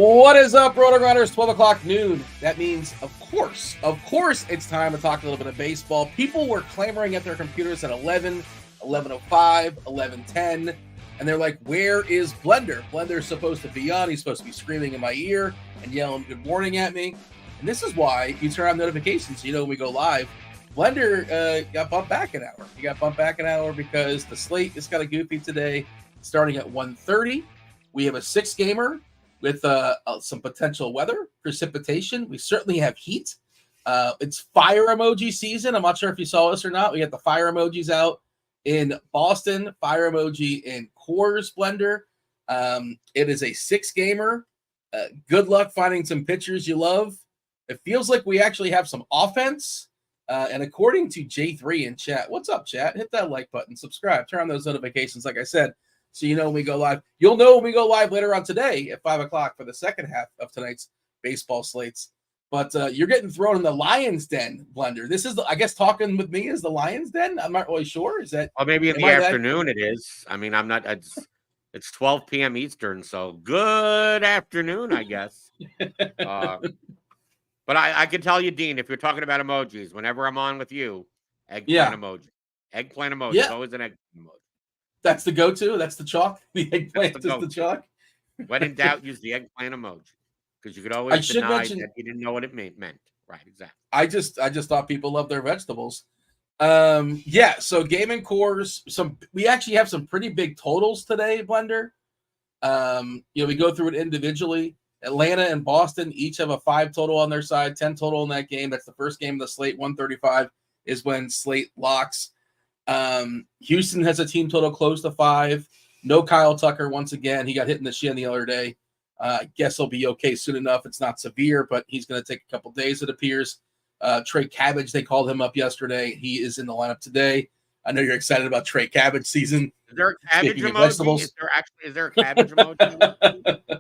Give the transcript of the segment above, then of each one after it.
What is up, RotoGrinders? 12 o'clock noon. That means, of course, it's time to talk a little bit of baseball. People were clamoring at their computers at 11, 11:05, 11:10, and they're like, where is Blender? Blender's supposed to be on. He's supposed to be screaming in my ear and yelling good morning at me. And this is why you turn on notifications so you know when we go live. Blender got bumped back an hour. He got bumped back an hour because the slate is kind of goofy today, starting at 1:30. We have a 6-gamer with some potential weather, precipitation. We certainly have heat. It's fire emoji season. I'm not sure if you saw this or not. We got the fire emojis out in Boston, fire emoji in Coors Blender. It is a 6-gamer. Good luck finding some pitchers you love. It feels like we actually have some offense. And according to J3 in chat, what's up, chat? Hit that like button, subscribe, turn on those notifications, like I said, so you know when we go live. You'll know when we go live later on today at 5 o'clock for the second half of tonight's baseball slates. But you're getting thrown in the Lion's Den, Blender. This is, I guess, talking with me is the Lion's Den. I'm not really sure. Is that? Well, maybe in the afternoon it is. I mean, I'm not. It's 12 p.m. Eastern, so good afternoon, I guess. But I can tell you, Dean, if you're talking about emojis, whenever I'm on with you, eggplant emoji. Eggplant emoji. It's always an eggplant emoji. That's the go-to. That's the chalk. The eggplant is the chalk. When in doubt, use the eggplant emoji because you could always deny that you didn't know what it meant. Right, exactly. I just thought people love their vegetables. So game and cores. We actually have some pretty big totals today, Blender. We go through it individually. Atlanta and Boston each have a 5 total on their side, 10 total in that game. That's the first game of the slate. 135 is when slate locks. Houston has a team total close to 5. No Kyle Tucker once again. He got hit in the shin the other day. I guess he'll be okay soon enough. It's not severe, but he's going to take a couple days, it appears. Trey Cabbage, they called him up yesterday. He is in the lineup today. I know you're excited about Trey Cabbage season. Is there a cabbage emoji? Is there a cabbage emoji?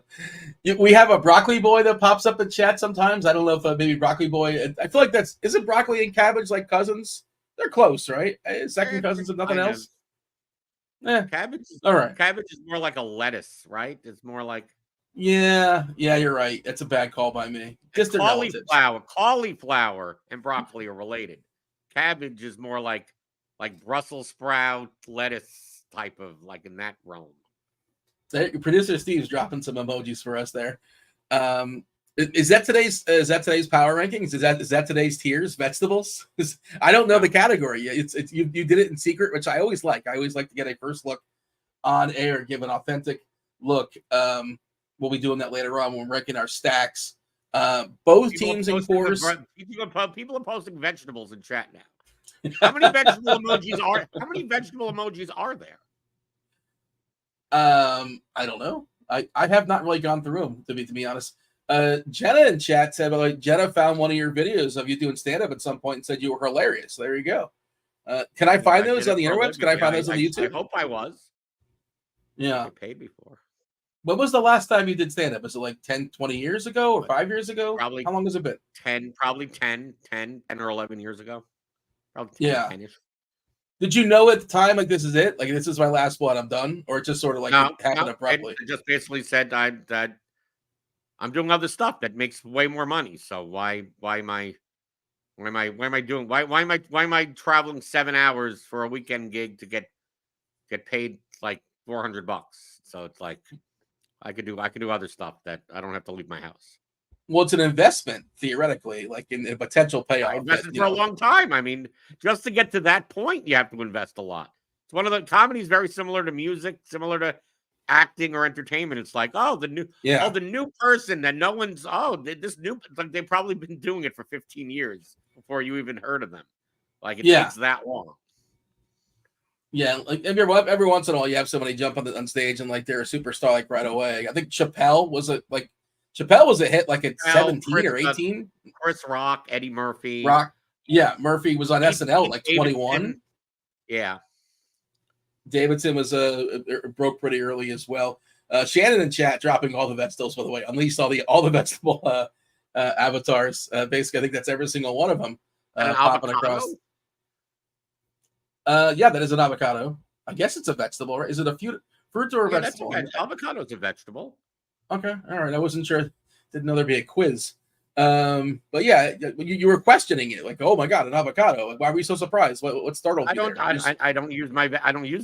We have a broccoli boy that pops up in chat sometimes. I don't know if maybe broccoli boy. I feel like isn't broccoli and cabbage like cousins? They're close, right? Second cousins if nothing else. Cabbage. All right. Cabbage is more like a lettuce, right? It's more like. Yeah, you're right. That's a bad call by me. Just cauliflower and broccoli are related. Cabbage is more like Brussels sprout, lettuce type of like in that realm. Producer Steve's dropping some emojis for us there. Is that today's power rankings? Is that today's tiers? Vegetables? I don't know the category. It's you did it in secret, which I always like. I always like to get a first look on air, give an authentic look. We'll be doing that later on when we're ranking our stacks. Both teams in course. People are posting vegetables in chat now. How many vegetable emojis are there? I don't know. I have not really gone through them to be honest. Jenna in chat said, like, Jenna found one of your videos of you doing stand-up at some point and said you were hilarious. There you go. Can I find those on the interwebs? Can I find those on the YouTube? I hope I was. Yeah. I paid before. When was the last time you did stand-up? Was it like 10, 20 years ago or 5 years ago? Probably. How long has it been? 10 or 11 years ago. Probably 10 -ish. Did you know at the time, like, this is it? Like, this is my last one, I'm done? Or it just sort of like happened abruptly? I just basically said that I'm doing other stuff that makes way more money. So why am I traveling 7 hours for a weekend gig to get paid like $400? So it's like I could do other stuff that I don't have to leave my house. Well, it's an investment theoretically, like in a potential payoff. I invested for a long time. I mean, just to get to that point, you have to invest a lot. It's one of the comedies very similar to music, similar to acting or entertainment. It's like, the new person that no one's like they've probably been doing it for 15 years before you even heard of them. Like it takes that long. Yeah, like every once in a while you have somebody jump on stage and like they're a superstar like right away. I think Chappelle was a hit like at 17 or 18. Chris Rock, Eddie Murphy. Murphy was on SNL at like 21. Yeah. Davidson was broke pretty early as well. Shannon in chat dropping all the vegetables, by the way. Unleashed all the vegetable avatars. Basically, I think that's every single one of them popping across. That is an avocado. I guess it's a vegetable, right? Is it a fruit or a vegetable? Avocado is a vegetable. Okay. All right. I wasn't sure. Didn't know there'd be a quiz. But yeah, you were questioning it, like, oh my god, an avocado. Like, why are we so surprised? What startled you there? I don't use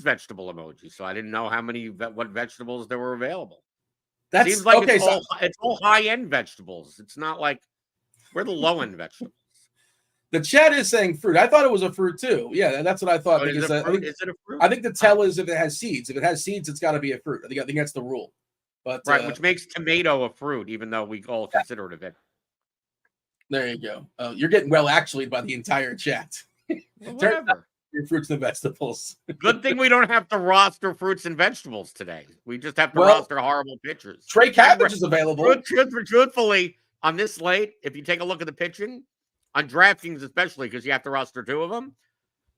vegetable emoji, so I didn't know what vegetables there were available. Seems like okay, it's all high end vegetables. It's not like we're the low end vegetables. The chat is saying fruit. I thought it was a fruit too. Yeah, that's what I thought. Is it a fruit? I think the tell is if it has seeds. If it has seeds, it's got to be a fruit. I think that's the rule. But right, which makes tomato a fruit, even though we all consider it a vegetable. There you go. You're getting well actually by the entire chat. Well, whatever. Your fruits and vegetables. Good thing we don't have to roster fruits and vegetables today. We just have to roster horrible pitchers. Trey Cabbage is available. Truthfully, on this slate, if you take a look at the pitching, on DraftKings especially, because you have to roster 2 of them,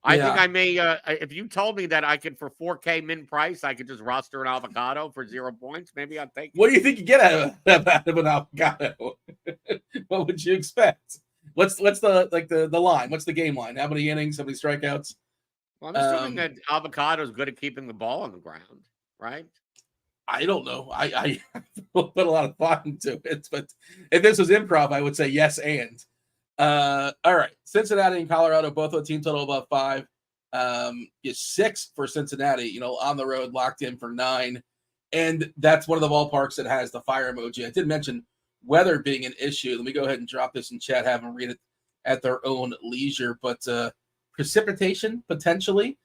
I think I may, if you told me that I could, for $4K min price, I could just roster an avocado for 0 points, maybe I'd take it. What do you think you get out of an avocado? What would you expect? What's the line? What's the game line? How many innings? How many strikeouts? Well, I'm assuming that avocado is good at keeping the ball on the ground, right? I don't know. I put a lot of thought into it, but if this was improv, I would say yes and. All right. Cincinnati and Colorado, both with a team total above 5. Is 6 for Cincinnati, on the road, locked in for 9. And that's one of the ballparks that has the fire emoji. I did mention weather being an issue. Let me go ahead and drop this in chat, have them read it at their own leisure. But precipitation, potentially.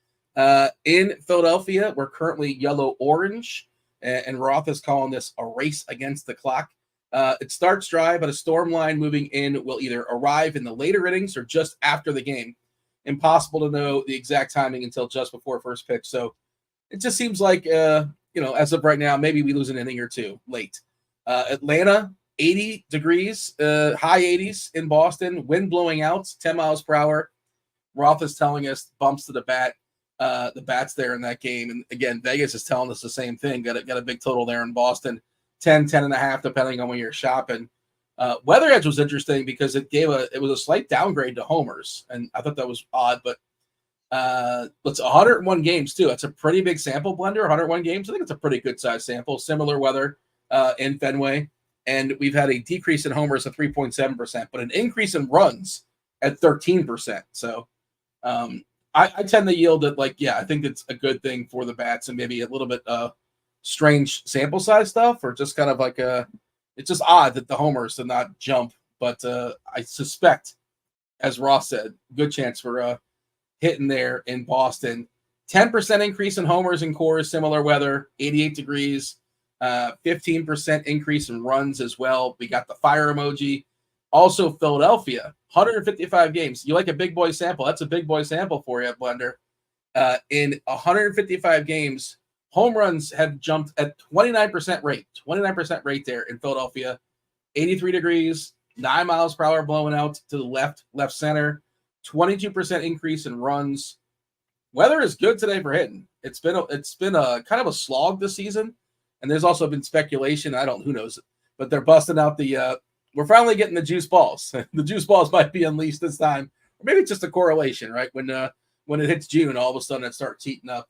In Philadelphia, we're currently yellow-orange, and Roth is calling this a race against the clock. It starts dry, but a storm line moving in will either arrive in the later innings or just after the game. Impossible to know the exact timing until just before first pitch. So it just seems like, as of right now, maybe we lose an inning or 2 late. Atlanta, 80 degrees, high 80s in Boston, wind blowing out, 10 miles per hour. Roth is telling us bumps to the bat. The bat's there in that game. And again, Vegas is telling us the same thing. Got a big total there in Boston. 10.5, depending on when you're shopping. Weather Edge was interesting because it was a slight downgrade to homers, and I thought that was odd. But it's 101 games too. It's a pretty big sample blender. 101 games. I think it's a pretty good size sample. Similar weather in Fenway, and we've had a decrease in homers of 3.7%, but an increase in runs at 13%. So I tend to yield it. I think it's a good thing for the bats, and maybe a little bit strange sample size stuff, or just kind of like it's just odd that the homers did not jump. But I suspect, as Ross said, good chance for hitting there in Boston. 10% increase in homers and cores, similar weather, 88 degrees, 15% increase in runs as well. We got the fire emoji. Also, Philadelphia, 155 games. You like a big boy sample? That's a big boy sample for you, Blender. In 155 games, home runs have jumped at 29% rate. 29% rate there in Philadelphia. 83 degrees, 9 miles per hour blowing out to the left center. 22% increase in runs. Weather is good today for hitting. It's been a kind of a slog this season, and there's also been speculation. Who knows, but they're busting out the. We're finally getting the juice balls. The juice balls might be unleashed this time, or maybe it's just a correlation, right? When it hits June, all of a sudden it starts heating up.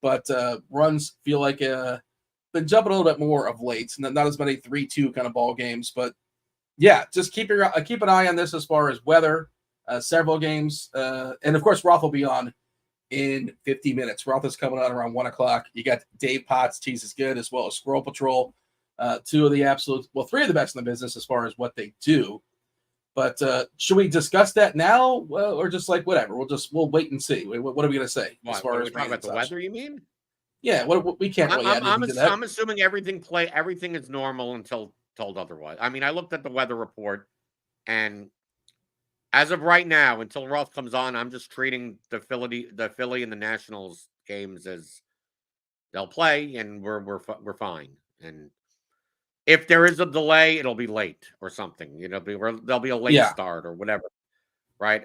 But runs feel like been jumping a little bit more of late. Not as many 3-2 kind of ball games, but yeah, just keep an eye on this as far as weather. Several games, and of course Roth will be on in 50 minutes. Roth is coming on around 1 o'clock. You got Dave Potts, Cheeseisgood, as well as SquirrelPatrol. 2 of the 3 of the best in the business as far as what they do. But should we discuss that now, or just whatever? We'll wait and see. What are we going to say as far as talking about the weather? You mean? Yeah. What we can't really. I'm assuming everything is normal until told otherwise. I mean, I looked at the weather report, and as of right now, until Roth comes on, I'm just treating the Philly and the Nationals games as they'll play, and we're fine. And if there is a delay, it'll be late or something. There'll be a late start or whatever, right?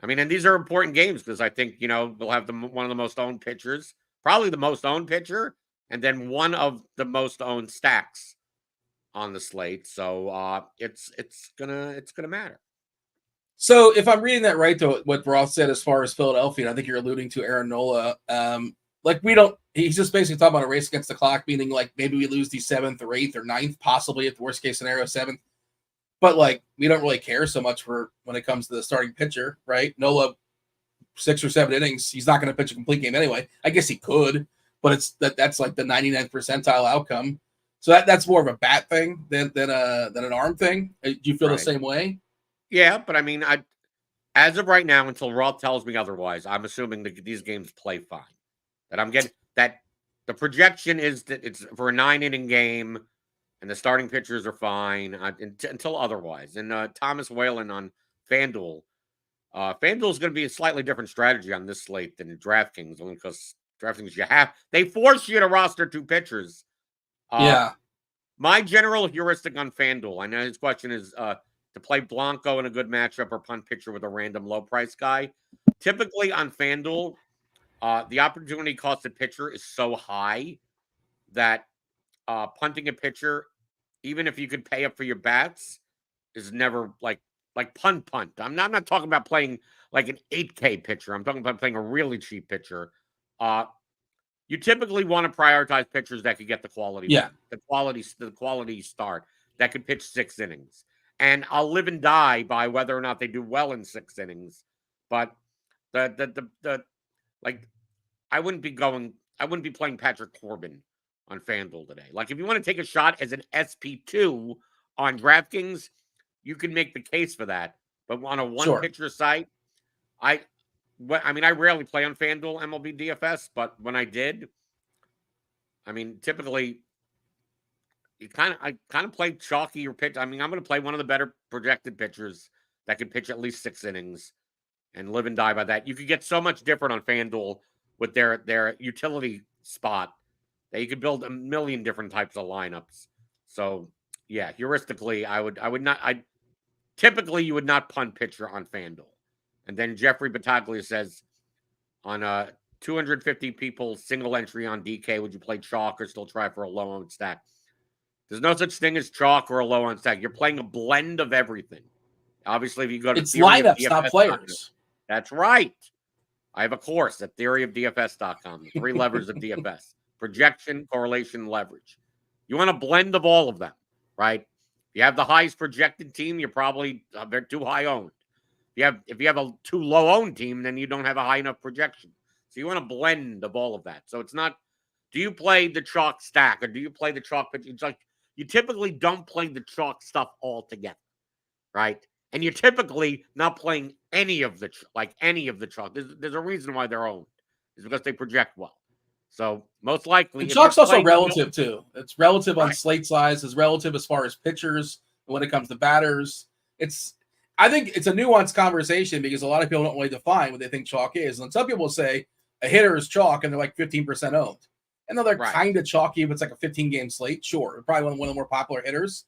I mean, and these are important games because I think we'll have one of the most owned pitchers, probably the most owned pitcher, and then one of the most owned stacks on the slate. So it's gonna matter. So if I'm reading that right, though, what Roth said as far as Philadelphia, and I think you're alluding to Aaron Nola, we don't He's just basically talking about a race against the clock, meaning like maybe we lose the 7th or 8th or 9th, possibly at the worst case scenario 7th. But like we don't really care so much for when it comes to the starting pitcher, right? Nola, 6 or 7 innings, he's not going to pitch a complete game anyway. I guess he could, but that's like the 99th percentile outcome. So that's more of a bat thing than an arm thing. Do you feel the same way? Yeah, but I mean, as of right now, until Roth tells me otherwise, I'm assuming that these games play fine. That I'm getting that the projection is that it's for a 9-inning game, and the starting pitchers are fine until otherwise. And Thomas Whalen on FanDuel. FanDuel is going to be a slightly different strategy on this slate than DraftKings, only because DraftKings they force you to roster 2 pitchers. My general heuristic on FanDuel, I know his question is to play Blanco in a good matchup or punt pitcher with a random low price guy. Typically on FanDuel, the opportunity cost of pitcher is so high that punting a pitcher, even if you could pay up for your bats, is never like punt. I'm not talking about playing like an 8K pitcher. I'm talking about playing a really cheap pitcher. You typically want to prioritize pitchers that could get the quality, the quality start that could pitch 6 innings. And I'll live and die by whether or not they do well in 6 innings. But I wouldn't be playing Patrick Corbin on FanDuel today. Like if you want to take a shot as an SP2 on DraftKings, you can make the case for that. But on a one-pitcher site, I rarely play on FanDuel MLB DFS, but when I did, I mean, typically, I kind of play chalky or pitch. I mean, I'm going to play one of the better projected pitchers that can pitch at least 6 innings and live and die by that. You could get so much different on FanDuel with their utility spot that you could build a million different types of lineups. So, yeah, heuristically, typically you would not punt pitcher on FanDuel. And then Jeffrey Battaglia says, on 250 people, single entry on DK, would you play chalk or still try for a low-owned stack? There's no such thing as chalk or a low-owned stack. You're playing a blend of everything. Obviously, if you go to it's lineups, not players. That's right. I have a course at theoryofdfs.com, the 3 levers of DFS. Projection, correlation, leverage. You want a blend of all of them, right? If you have the highest projected team, you're probably they're too high owned. If you have a too low owned team, then you don't have a high enough projection. So you want a blend of all of that. So it's not, do you play the chalk stack or do you play the chalk pitch? It's like you typically don't play the chalk stuff all together, right? And you're typically not playing any of the chalk. There's a reason why they're owned. It's because they project well. So most likely, the chalk's also relative too. It's relative on slate size. It's relative as far as pitchers. When it comes to batters, I think it's a nuanced conversation because a lot of people don't really define what they think chalk is. And some people say a hitter is chalk and they're like 15% owned. And they're kind of chalky if it's like a 15-game slate. Sure, probably one of the more popular hitters.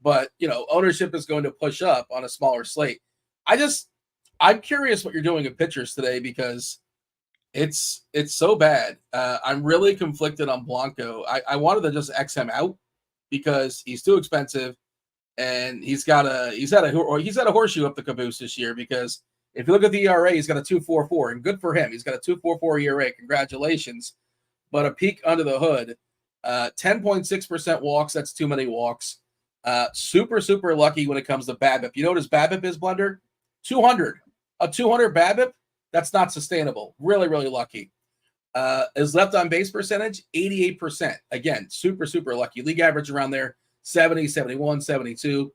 But, ownership is going to push up on a smaller slate. I'm curious what you're doing with pitchers today because it's so bad. I'm really conflicted on Blanco. I wanted to just X him out because he's too expensive. And he's had a horseshoe up the caboose this year because if you look at the ERA, he's got a 2.44, and good for him. He's got a 2.44 ERA. Congratulations. But a peek under the hood, 10.6% walks. That's too many walks. Super, super lucky when it comes to BABIP. You know what his BABIP is, Blender? 200. A 200 BABIP? That's not sustainable. Really, really lucky. His left on base percentage, 88%. Again, super, super lucky. League average around there. 70, 71, 72,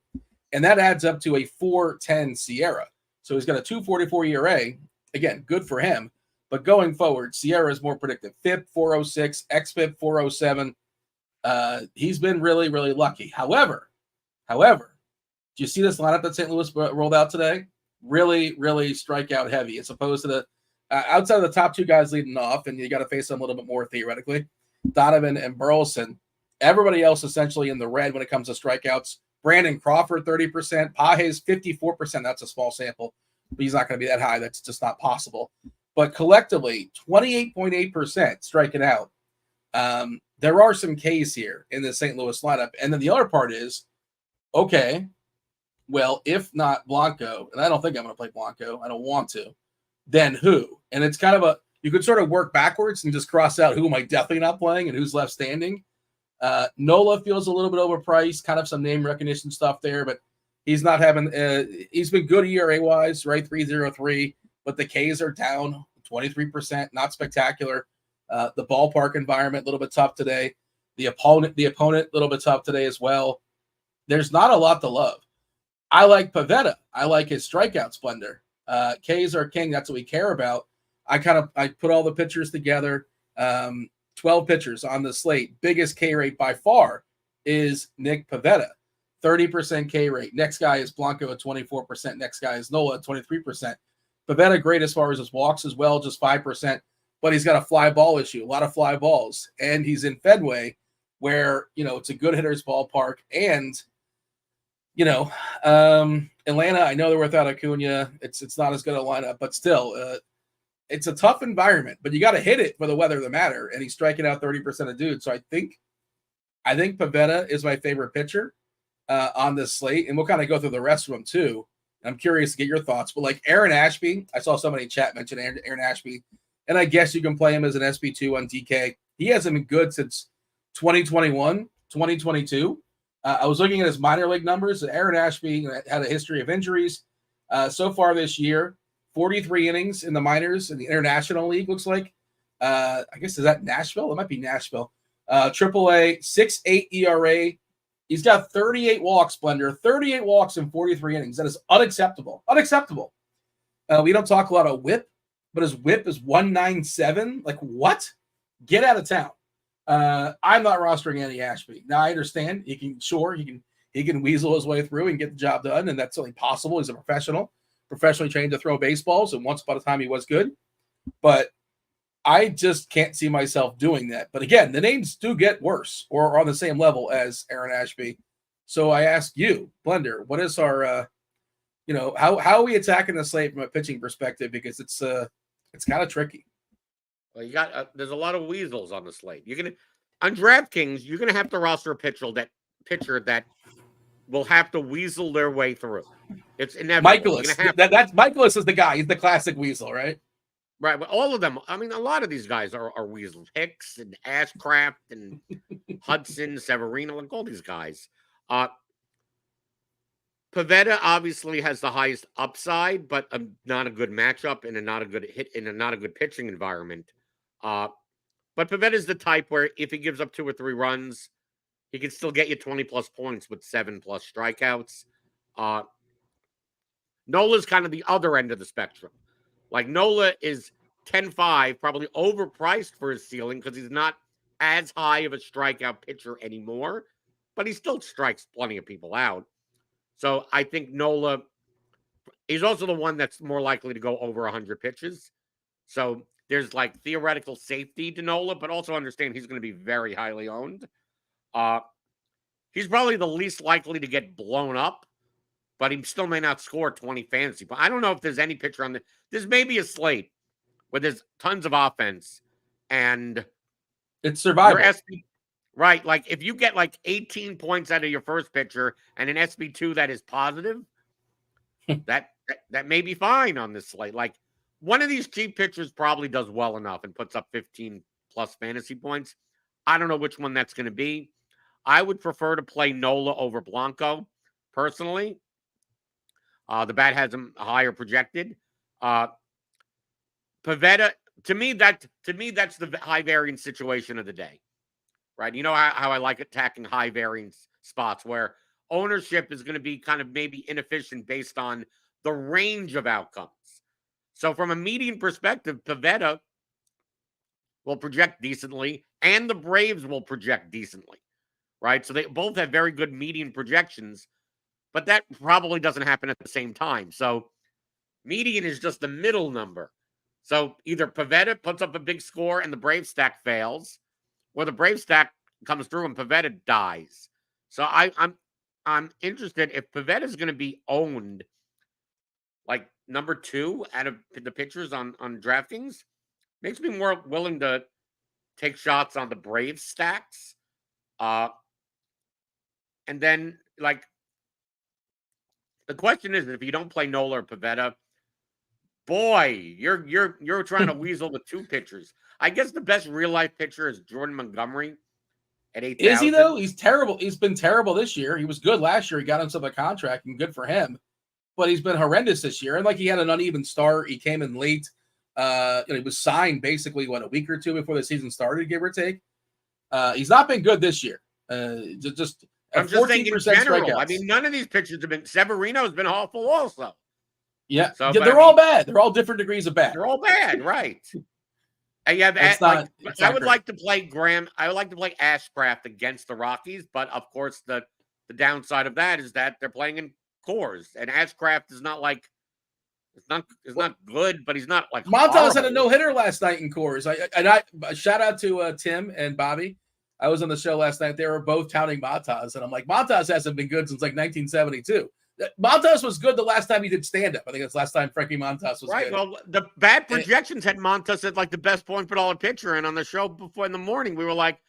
and that adds up to a 4.10 Sierra. So he's got a 2.44 ERA. Again, good for him. But going forward, Sierra is more predictive. FIP 4.06, xFIP 4.07. He's been really, really lucky. However, do you see this lineup that St. Louis rolled out today? Really, really strikeout heavy, as opposed to the outside of the top 2 guys leading off, and you got to face them a little bit more theoretically. Donovan and Burleson. Everybody else essentially in the red when it comes to strikeouts. Brandon Crawford, 30%. Pages, 54%. That's a small sample, but he's not going to be that high. That's just not possible. But collectively, 28.8% striking out. There are some Ks here in the St. Louis lineup. And then the other part is, okay, well, if not Blanco, and I don't think I'm going to play Blanco. I don't want to. Then who? And it's kind of you could sort of work backwards and just cross out who am I definitely not playing and who's left standing. Nola feels a little bit overpriced, kind of some name recognition stuff there, but he's not having. He's been good ERA wise, right? 3.03, but the Ks are down 23%, not spectacular. The ballpark environment a little bit tough today. The opponent a little bit tough today as well. There's not a lot to love. I like Pivetta. I like his strikeout splendor. Ks are king. That's what we care about. I put all the pitchers together. 12 pitchers on the slate. Biggest K rate by far is Nick Pivetta, 30% K rate. Next guy is Blanco at 24%. Next guy is Nola at 23%. Pivetta great as far as his walks as well, just 5%. But he's got a fly ball issue, a lot of fly balls, and he's in Fenway, where it's a good hitter's ballpark, and Atlanta. I know they're without Acuna. It's not as good a lineup, but still, it's a tough environment. But you got to hit it for the weather to matter, and he's striking out 30% of dudes. So I think Pivetta is my favorite pitcher on this slate, and we'll kind of go through the rest of them too. I'm curious to get your thoughts, but like Aaron Ashby, I saw somebody in chat mention Aaron Ashby, and I guess you can play him as an SB2 on DK. He hasn't been good since 2021, 2022. I was looking at his minor league numbers. Aaron Ashby had a history of injuries. So far this year, 43 innings in the minors in the International League, looks like. I guess, is that Nashville? It might be Nashville. AAA, 6.8 ERA. He's got 38 walks, Blender. 38 walks in 43 innings. That is unacceptable. Unacceptable. We don't talk a lot of whip, but his whip is 197. Like, what? Get out of town. I'm not rostering Andy Ashby. Now I understand he can weasel his way through and get the job done, and that's certainly possible. He's a professionally trained to throw baseballs, and once upon a time he was good. But I just can't see myself doing that. But again, the names do get worse or are on the same level as Aaron Ashby. So I ask you, Blender, what is our how are we attacking the slate from a pitching perspective? Because it's kind of tricky. Well, you got there's a lot of weasels on the slate. On DraftKings, you're gonna have to roster a pitcher that will have to weasel their way through. It's inevitable. That's Michaelis is the guy. He's the classic weasel, right? Right, but all of them. I mean, a lot of these guys are weasels. Hicks and Ashcraft and Hudson, Severino, like all these guys. Pivetta obviously has the highest upside, but not a good matchup and not a good hit in a not a good pitching environment. But Pivetta is the type where if he gives up 2 or 3 runs, he can still get you 20 plus points with 7 plus strikeouts. Nola's kind of the other end of the spectrum. Like Nola is 10.5, probably overpriced for his ceiling because he's not as high of a strikeout pitcher anymore, but he still strikes plenty of people out. So I think Nola, he's also the one that's more likely to go over 100 pitches. So there's like theoretical safety to Nola, but also understand he's going to be very highly owned. He's probably the least likely to get blown up, but he still may not score 20 fantasy. But I don't know if there's any pitcher on there's maybe a slate where there's tons of offense and it's survival. Right. Like if you get like 18 points out of your first pitcher and an SB2 that is positive, that may be fine on this slate. Like one of these cheap pitchers probably does well enough and puts up 15 plus fantasy points. I don't know which one that's going to be. I would prefer to play Nola over Blanco personally. The bat has him higher projected. Pivetta, to me, that's the high variance situation of the day. Right. You know how I like attacking high variance spots where ownership is going to be kind of maybe inefficient based on the range of outcomes. So from a median perspective, Pivetta will project decently and the Braves will project decently. Right. So they both have very good median projections, but that probably doesn't happen at the same time. So median is just the middle number. So either Pivetta puts up a big score and the Brave stack fails, or the Brave stack comes through and Pivetta dies. So I'm interested if Pivetta is going to be owned like number 2 out of the pitchers on DraftKings. Makes me more willing to take shots on the Brave stacks. And then like the question is, if you don't play Nola or Pivetta, Boy, you're trying to weasel with two pitchers. I guess the best real life pitcher is Jordan Montgomery at 8,000. Is he though? He's terrible. He's been terrible this year. He was good last year. He got himself a contract, and good for him. But he's been horrendous this year. And like he had an uneven start. He came in late. He was signed basically a week or two before the season started, give or take. He's not been good this year. I'm just saying in general. Strikeouts. I mean, none of these pitchers have been. Severino has been awful also. Yeah, so, they're all bad. They're all different degrees of bad. They're all bad, right? And you have I would like to play Graham. I would like to play Ashcraft against the Rockies, but of course the downside of that is that they're playing in Coors, and Ashcraft is not like it's not good, but he's not like Montas had a no-hitter last night in Coors. I shout out to Tim and Bobby. I was on the show last night. They were both touting Montas, and I'm like, Montas hasn't been good since like 1972. Montas was good the last time he did stand-up. I think that's the last time Frankie Montas was right. Good. Well, the bad projections had Montas at like the best point per dollar pitcher, and on the show before in the morning, we were like,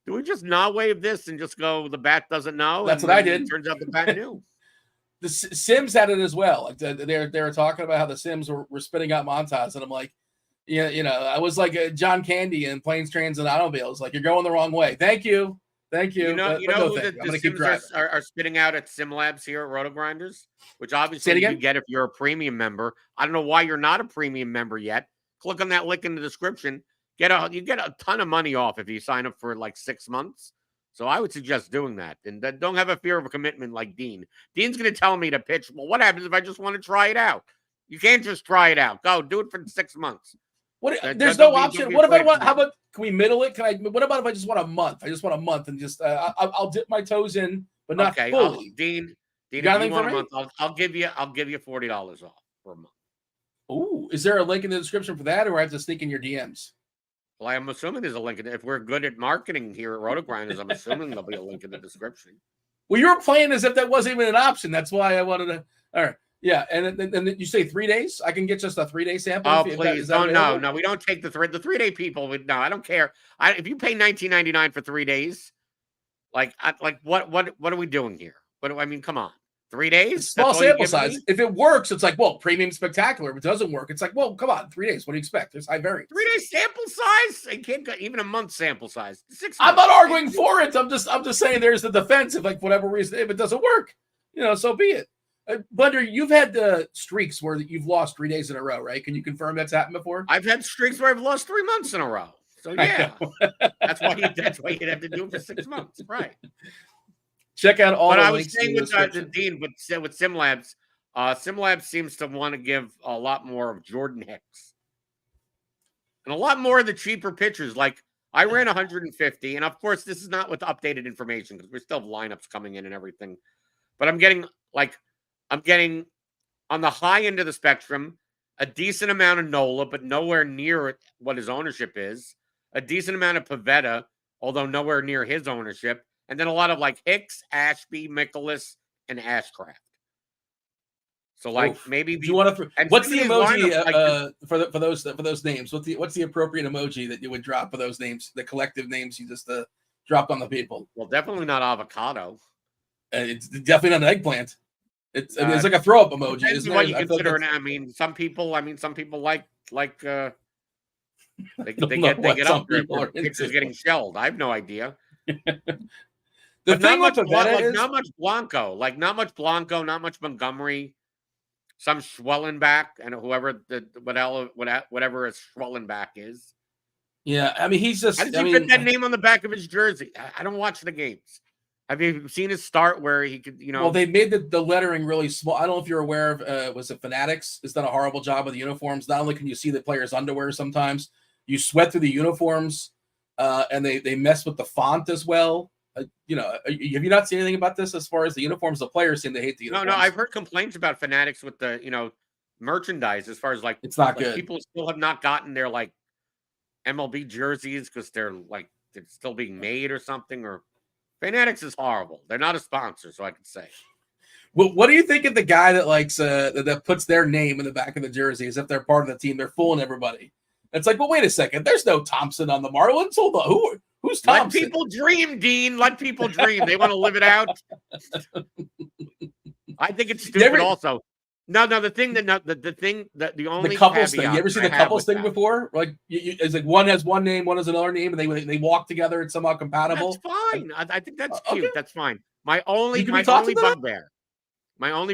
do we just not wave this and just go, the bat doesn't know? That's what I did. It turns out the bat knew. The Sims had it as well. Like they were talking about how the Sims were spitting out Montas, and I'm like, I was like John Candy in Planes, Trains, and Automobiles. Like, you're going the wrong way. Thank you. You know who the Sims are spitting out at SimLabs here at RotoGrinders, which obviously you get if you're a premium member. I don't know why you're not a premium member yet. Click on that link in the description. You get a ton of money off if you sign up for like 6 months. So I would suggest doing that. And don't have a fear of a commitment like Dean. Dean's going to tell me to pitch. Well, what happens if I just want to try it out? You can't just try it out. Go do it for 6 months. There's no option. What if I want? How about, can we middle it? What about if I just want a month? I just want a month and just I'll dip my toes in, but not fully. Dean, if you want a month, I'll give you $40 off for a month. Ooh, is there a link in the description for that, or I have to sneak in your DMs? Well, I'm assuming there's a link in it. If we're good at marketing here at RotoGrinders, I'm assuming there'll be a link in the description. Well, you were playing as if that wasn't even an option. That's why I wanted to. All right. Yeah, and then you say 3 days? I can get just a 3-day sample? Oh, please. No. We don't take the 3-day people. No, I don't care. If you pay $19.99 for 3 days, what are we doing here? Come on. 3 days? Small sample size. If it works, it's like, well, premium spectacular. If it doesn't work, it's like, well, come on, 3 days. What do you expect? There's high variance. 3-day sample size? I can't get even a month sample size. 6 months. I'm not arguing for it. I'm just saying there's the defense. If, like, whatever reason, if it doesn't work, so be it. Blender, you've had streaks where you've lost 3 days in a row, right? Can you confirm that's happened before? I've had streaks where I've lost 3 months in a row. So yeah, that's why you'd have to do it for 6 months, right? Check out all. But I was saying with Dean, with SimLabs, SimLabs seems to want to give a lot more of Jordan Hicks and a lot more of the cheaper pitchers. Like I ran 150, and of course this is not with updated information because we still have lineups coming in and everything. But I'm getting on the high end of the spectrum, a decent amount of Nola, but nowhere near what his ownership is. A decent amount of Pavetta, although nowhere near his ownership. And then a lot of like Hicks, Ashby, Mikolas, and Ashcraft. So maybe do you want to? What's the emoji for those names? What's the appropriate emoji that you would drop for those names? The collective names you just dropped on the people. Well, definitely not avocado. It's definitely not an eggplant. It's like a throw up emoji. Isn't what you consider? Some people like they get up there. Pictures getting shelled. I have no idea. The thing with Pavetta is not much Blanco, not much Montgomery, some Schwellenbach, and whoever whatever a Schwellenbach is. Yeah, I mean he's just. How does he put that name on the back of his jersey? I don't watch the games. Have you seen his start where he could, Well, they made the lettering really small. I don't know if you're aware of, was it Fanatics? It's done a horrible job with the uniforms. Not only can you see the players' underwear sometimes, you sweat through the uniforms, and they mess with the font as well. Have you not seen anything about this as far as the uniforms? The players seem to hate the uniforms. No, I've heard complaints about Fanatics with the, merchandise as far as it's not good. People still have not gotten their MLB jerseys because they're still being made or something or. Fanatics is horrible. They're not a sponsor, so I can say. Well, what do you think of the guy that likes that puts their name in the back of the jersey as if they're part of the team? They're fooling everybody. It's like, well, wait a second. There's no Thompson on the Marlins. Hold on. Who's Thompson? Let people dream, Dean. Let people dream. They want to live it out. I think it's stupid also. No, the thing that the only the couples thing. caveat You ever see I the have couples with thing that- before? Like, it's like one has one name, one has another name, and they walk together. It's somehow compatible. That's fine. I think that's Okay. cute. That's fine. You My only that?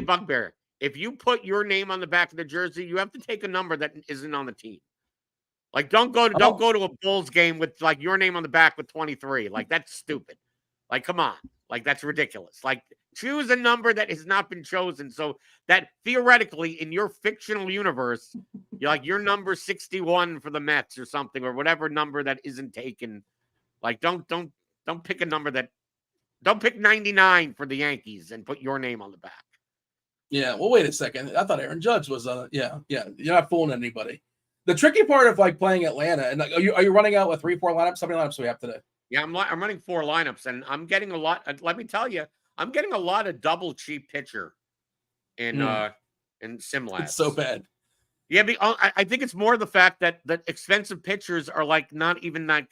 bugbear. If you put your name on the back of the jersey, you have to take a number that isn't on the team. Like, don't go to a Bulls game with like your name on the back with 23. Like, that's stupid. Like, come on. Like, that's ridiculous. Like, choose a number that has not been chosen, so that theoretically in your fictional universe, you're number 61 for the Mets or something, or whatever number that isn't taken. Like, don't pick a number that don't pick 99 for the Yankees and put your name on the back. Yeah. Well, wait a second. I thought Aaron Judge was yeah. You're not fooling anybody. The tricky part of like playing Atlanta, and like, are you running out with 3-4 lineups? How many lineups do we have today? Yeah, I'm running 4 lineups, and I'm getting a lot. Let me tell you, I'm getting a lot of double cheap pitcher in SimLabs. It's so bad. Yeah, I think it's more the fact that the expensive pitchers are like not even like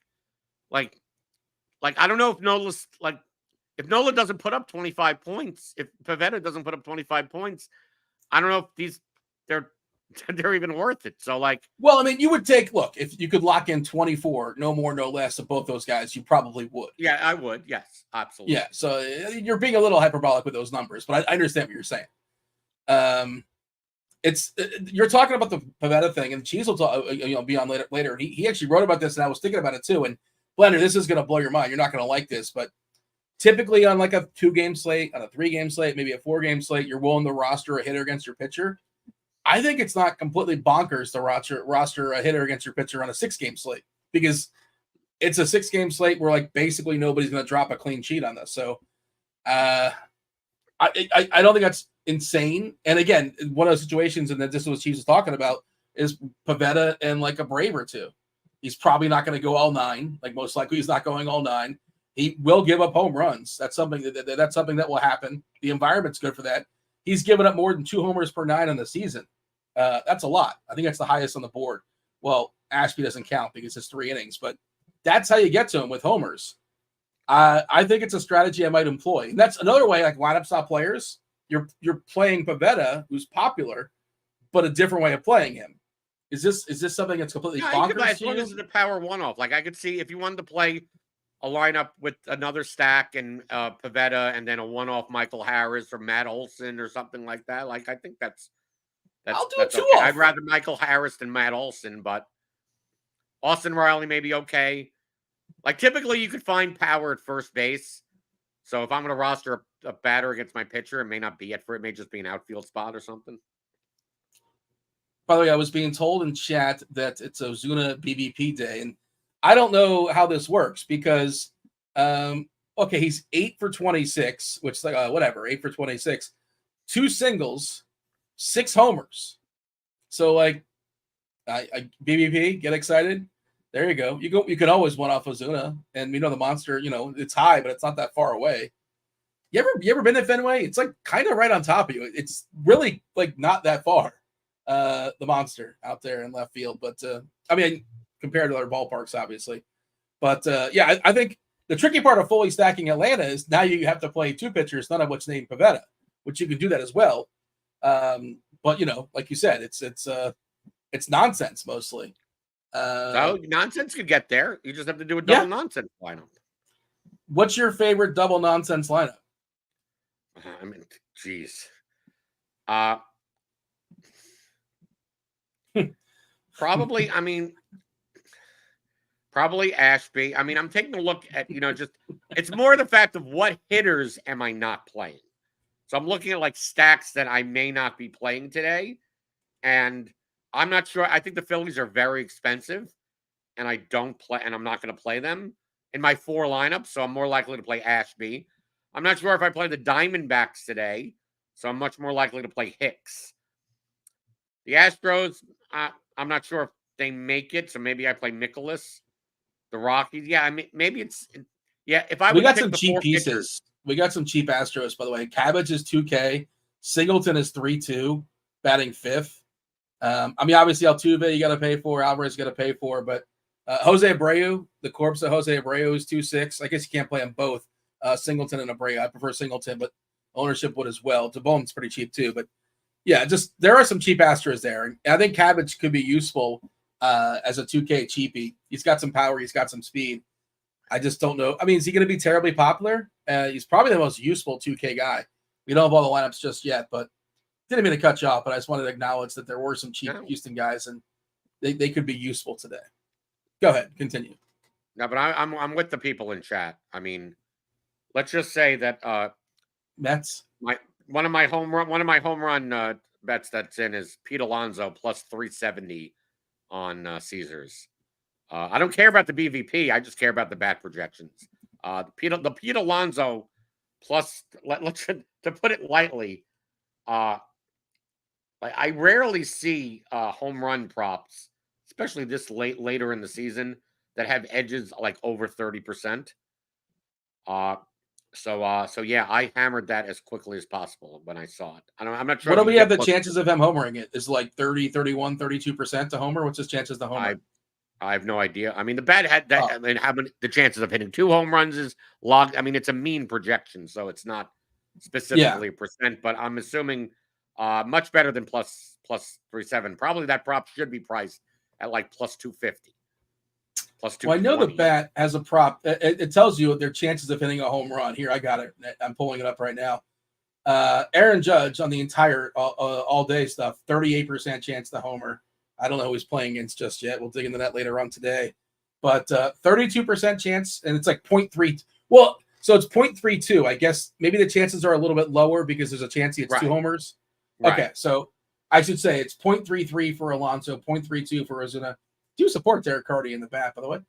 I don't know if Nola's like if Nola doesn't put up 25 points, if Pivetta doesn't put up 25 points, I don't know if they're even worth it. So well, I mean, you would look, if you could lock in 24, no more, no less of both those guys, you probably would. Yeah, I would. Yes, absolutely. Yeah. So you're being a little hyperbolic with those numbers, but I understand what you're saying. You're talking about the Pivetta thing, and Cheese will talk, be on later. He actually wrote about this, and I was thinking about it too. And Blender, this is going to blow your mind. You're not going to like this, but typically on like a 2-game slate, on a 3-game slate, maybe a 4-game slate, you're willing to roster a hitter against your pitcher. I think it's not completely bonkers to roster a hitter against your pitcher on a 6-game slate, because it's a 6-game slate where like basically nobody's going to drop a clean sheet on this. So I don't think that's insane. And again, one of those situations, and that this is what Chiefs was talking about, is Pivetta and like a Brave or two. He's probably not going to go all 9. Like, most likely he's not going all 9. He will give up home runs. That's something that will happen. The environment's good for that. He's given up more than 2 homers per 9 on the season. That's a lot. I think that's the highest on the board. Well, Ashby doesn't count because it's 3 innings, but that's how you get to him with homers. I think it's a strategy I might employ. And that's another way, like lineup stop players. You're playing Pivetta, who's popular, but a different way of playing him. Is this something that's completely bonkers? As long as it's a power one-off. Like, I could see if you wanted to play a lineup with another stack and Pivetta, and then a one-off Michael Harris or Matt Olson or something like that. Like, I think that's I'll do a 2-off. Okay. I'd rather Michael Harris than Matt Olson, but Austin Riley may be okay. Like, typically you could find power at first base. So if I'm going to roster a batter against my pitcher, it may not be it may just be an outfield spot or something. By the way, I was being told in chat that it's Ozuna BBP day, and I don't know how this works because, he's 8 for 26, which is like, whatever, 8 for 26, 2 singles, 6 homers. So like, I BBP, get excited. There you go. You can always one off Ozuna, and we know the monster. It's high, but it's not that far away. You ever been to Fenway? It's like kind of right on top of you. It's really like not that far. The monster out there in left field, but I mean, compared to other ballparks, obviously. But I think the tricky part of fully stacking Atlanta is now you have to play 2 pitchers, none of which named Pivetta, which you can do that as well. But like you said, it's nonsense mostly. So nonsense could get there. You just have to do a double nonsense lineup. What's your favorite double nonsense lineup? I mean, geez. Probably Ashby. I mean, I'm taking a look at, it's more the fact of what hitters am I not playing. So I'm looking at like stacks that I may not be playing today. And I'm not sure. I think the Phillies are very expensive, and I'm not going to play them in my 4 lineups. So I'm more likely to play Ashby. I'm not sure if I play the Diamondbacks today, so I'm much more likely to play Hicks. The Astros, I'm not sure if they make it, so maybe I play Nicholas. The Rockies, I mean, maybe if I we got some cheap pieces. We got some cheap Astros, by the way. Cabbage is 2K. Singleton is 3-2, batting 5th. I mean, obviously Altuve you got to pay for, Alvarez you got to pay for, but Jose Abreu, the corpse of Jose Abreu is 2-6. I guess you can't play them both, Singleton and Abreu. I prefer Singleton, but ownership would as well. DeBone's pretty cheap too, but Yeah, just there are some cheap Astros there. I think Cabbage could be useful as a 2K cheapie. He's got some power. He's got some speed. I just don't know. I mean, is he going to be terribly popular? He's probably the most useful 2K guy. We don't have all the lineups just yet, but didn't mean to cut you off, but I just wanted to acknowledge that there were some cheap Houston guys, and they could be useful today. Go ahead, continue. No, but I'm with the people in chat. I mean, let's just say that Mets. One of my home run bets that's in is Pete Alonso plus 370 on Caesars. I don't care about the BVP. I just care about the bat projections. The Pete Alonso plus, let's to put it lightly, I rarely see home run props, especially this later in the season, that have edges like over 30%. So yeah, I hammered that as quickly as possible when I saw it. I'm not sure. What do we have the chances of him homering it? Is like 30, 31, 32% to homer? What's his chances to homer? I have no idea. I mean, the bet had that. I mean, how many the chances of hitting 2 home runs is logged. I mean, it's a mean projection, so it's not specifically a percent. But I'm assuming much better than plus 370. Probably that prop should be priced at like plus 250. Plus 220. Well, I know the bat has a prop. It tells you their chances of hitting a home run. Here, I got it. I'm pulling it up right now. Aaron Judge on the entire all day stuff, 38% chance to homer. I don't know who he's playing against just yet. We'll dig into that later on today. But 32% chance, and it's like 0.3. Well, so it's 0.32. I guess maybe the chances are a little bit lower because there's a chance he hits 2 homers. Right. Okay, so I should say it's 0.33 for Alonso, 0.32 for Ozuna. Do support Derek Carty in the bat, by the way.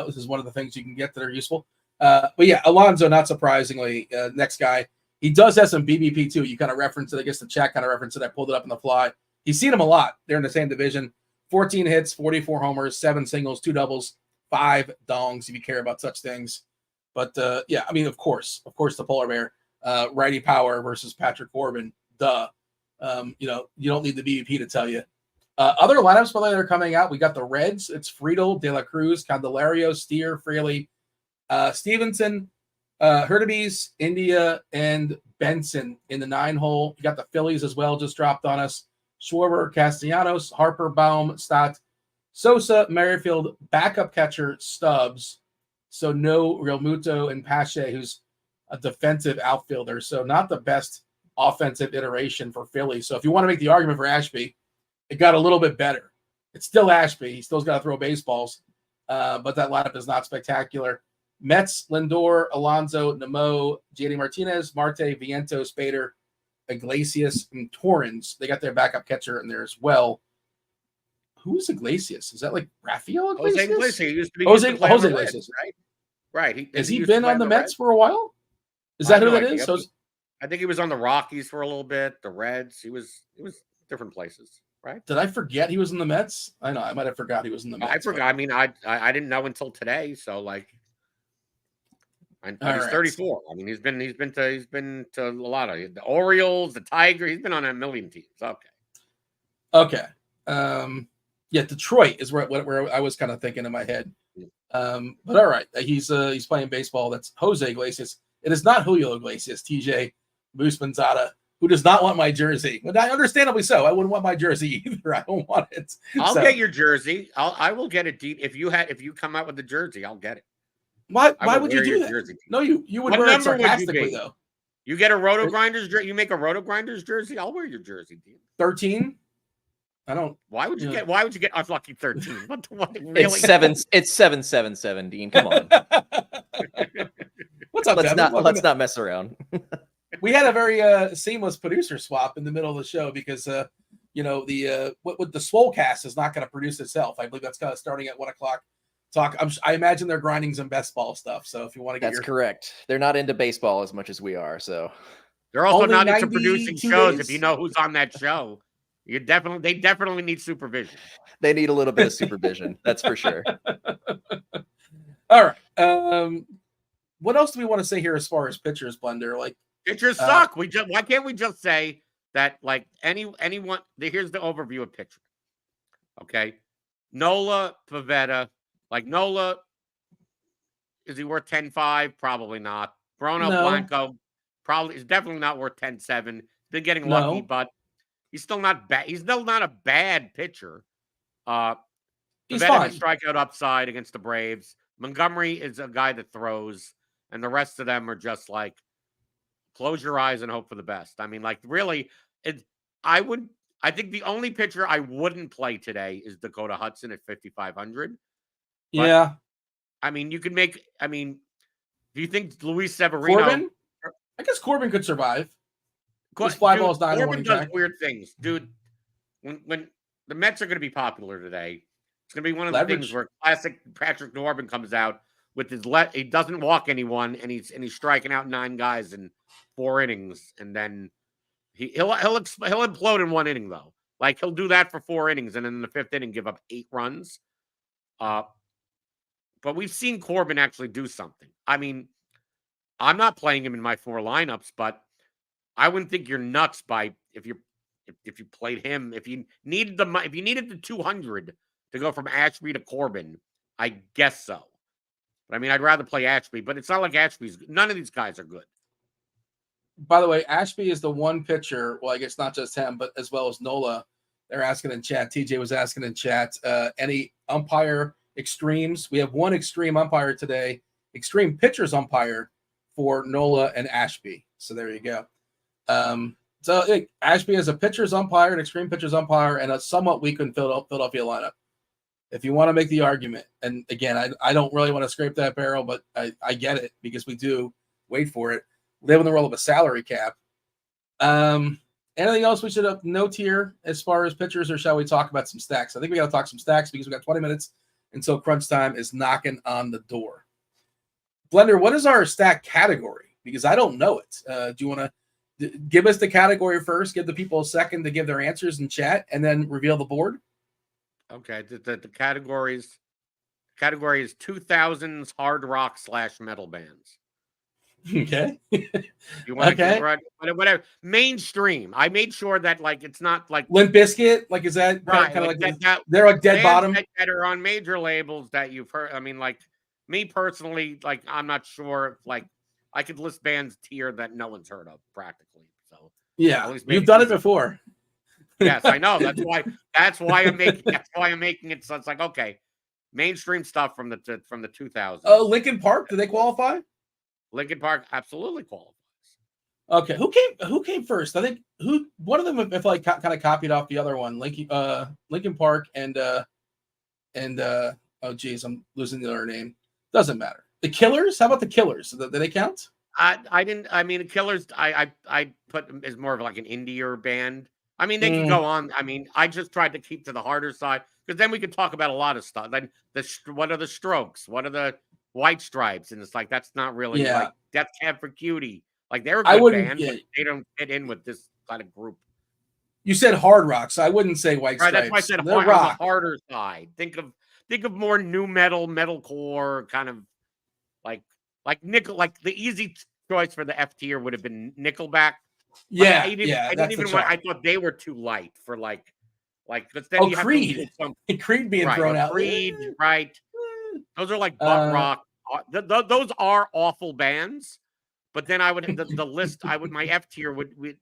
This is one of the things you can get that are useful. But yeah, Alonso, not surprisingly, next guy. He does have some BBP too. You kind of referenced it. I guess the chat kind of referenced it. I pulled it up in the fly. He's seen him a lot. They're in the same division. 14 hits, 44 homers, 7 singles, 2 doubles, 5 dongs, if you care about such things. But yeah, I mean, of course, the polar bear, righty power versus Patrick Corbin. Duh. You don't need the BBP to tell you. Other lineups, by the way, that are coming out. We got the Reds. It's Friedel, De La Cruz, Candelario, Steer, Fraley, Stevenson, Hurtubise, India, and Benson in the 9-hole. You got the Phillies as well, just dropped on us. Schwarber, Castellanos, Harper, Baum, Stott, Sosa, Merrifield, backup catcher Stubbs. So no Real Muto and Pache, who's a defensive outfielder. So not the best offensive iteration for Philly. So if you want to make the argument for Ashby, it got a little bit better. It's still Ashby. He's still got to throw baseballs. But that lineup is not spectacular. Mets, Lindor, Alonso, Nemo, JD Martinez, Marte, Vientos, Spader, Iglesias, and Torrens. They got their backup catcher in there as well. Who's Iglesias? Is that like Rafael Iglesias? Jose Iglesias. He used to be Jose Iglesias, right? Right. Has he been on the Mets for a while? Is that who that is? I think he was on the Rockies for a little bit. The Reds. He was different places, right? Did I forget he was in the Mets? I know I might have forgot he was in the Mets. I forgot. I mean, I didn't know until today. So like. He's 34. I mean, he's been to a lot of the Orioles, the Tigers. He's been on a million teams. Okay. Yeah, Detroit is where I was kind of thinking in my head. But all right, he's playing baseball. That's Jose Iglesias. It is not Julio Iglesias. TJ Moose-Manzada, who does not want my jersey. But understandably so. I wouldn't want my jersey either. I don't want it. I'll get your jersey. I will get it deep. If you come out with the jersey, I'll get it. Why would you do that? Jersey. No, you would wear it sarcastically, though. You get a RotoGrinders jersey? You make a RotoGrinders jersey? I'll wear your jersey, dude. 13? I don't. Why would you get unlucky 13? What really? It's 777, Dean. Come on. What's up, let's not mess around. We had a very seamless producer swap in the middle of the show because the Swolecast is not going to produce itself. I believe that's kind of starting at 1:00. I imagine they're grinding some best ball stuff. So if you want to get that's correct. They're not into baseball as much as we are. So they're also not into producing shows. If you know who's on that show, they definitely need supervision. They need a little bit of supervision. That's for sure. All right. What else do we want to say here as far as pitchers, Blender? Like pitchers suck. Why can't we just say that? Like anyone. Here's the overview of pitcher. Okay, Nola, Pivetta. Like Nola, is he worth 10.5? Probably not. Bruno Blanco is definitely not worth 10.7. Been getting lucky, but He's still not bad. He's still not a bad pitcher. He's fine. Strikeout upside against the Braves. Montgomery is a guy that throws, and the rest of them are just like close your eyes and hope for the best. I mean, like really, I think the only pitcher I wouldn't play today is Dakota Hudson at 5,500. Yeah. I mean, do you think Luis Severino? Corbin? I guess Corbin could survive. His fly ball's not Corbin does weird things, dude. When the Mets are going to be popular today, it's going to be one of the things where classic Patrick Norman comes out with his he doesn't walk anyone, and he's striking out 9 guys in 4 innings, and then he'll implode in 1 inning though. Like he'll do that for 4 innings, and then in the 5th inning give up 8 runs. But we've seen Corbin actually do something. I mean, I'm not playing him in my 4 lineups, but I wouldn't think you're nuts if you played him. If you needed the 200 to go from Ashby to Corbin, I guess so. But I mean, I'd rather play Ashby, but it's not like none of these guys are good. By the way, Ashby is the one pitcher. Well, I guess not just him, but as well as Nola. They're asking in chat. TJ was asking in chat. Any umpire extremes? We have one extreme umpire today. Extreme pitchers umpire for Nola and Ashby. So there you go. Ashby is a pitcher's umpire, an extreme pitcher's umpire, and a somewhat weakened Philadelphia lineup. If you want to make the argument, and again, I don't really want to scrape that barrel, but I get it because we do wait for it. Live in the world of a salary cap. Anything else we should note here as far as pitchers, or shall we talk about some stacks? I think we got to talk some stacks because we got 20 minutes until crunch time is knocking on the door. Blender, what is our stack category? Because I don't know it. Do you want to give us the category first, give the people a second to give their answers in chat, and then reveal the board? Okay. The category is 2000s hard rock / metal bands. Okay. You want to whatever mainstream. I made sure that like it's not like Limp Bizkit. Like is that kind of like they're like dead bottom that are on major labels that you've heard. I mean, like me personally, like I'm not sure. Like I could list bands tier that no one's heard of practically. So yeah, you've done it before. Yes, I know. That's why I'm making it. So it's like okay, mainstream stuff from the 2000s. Oh, Linkin Park. Do they qualify? Linkin Park absolutely qualifies. Okay, who came first? I think one of them if like kind of copied off the other one. Linkin Park and oh geez, I'm losing the other name. Doesn't matter. The Killers. How about the Killers? Do they count? I didn't. I mean, the Killers. I put them as more of like an indie band. I mean, they can go on. I mean, I just tried to keep to the harder side because then we could talk about a lot of stuff. Then what are the Strokes? What are the White Stripes? And it's like that's not really like Death Cab for Cutie. Like they're a good band, but they don't fit in with this kind of group. You said hard rock, so I wouldn't say White Stripes. That's why I said on the harder side. Think of more new metalcore kind of like nickel. Like the easy choice for the F tier would have been Nickelback. Yeah, I thought they were too light for like. But then you have Creed. Creed being thrown out. Creed, right? Those are like butt rock. Those are awful bands. But then I would the list. My F tier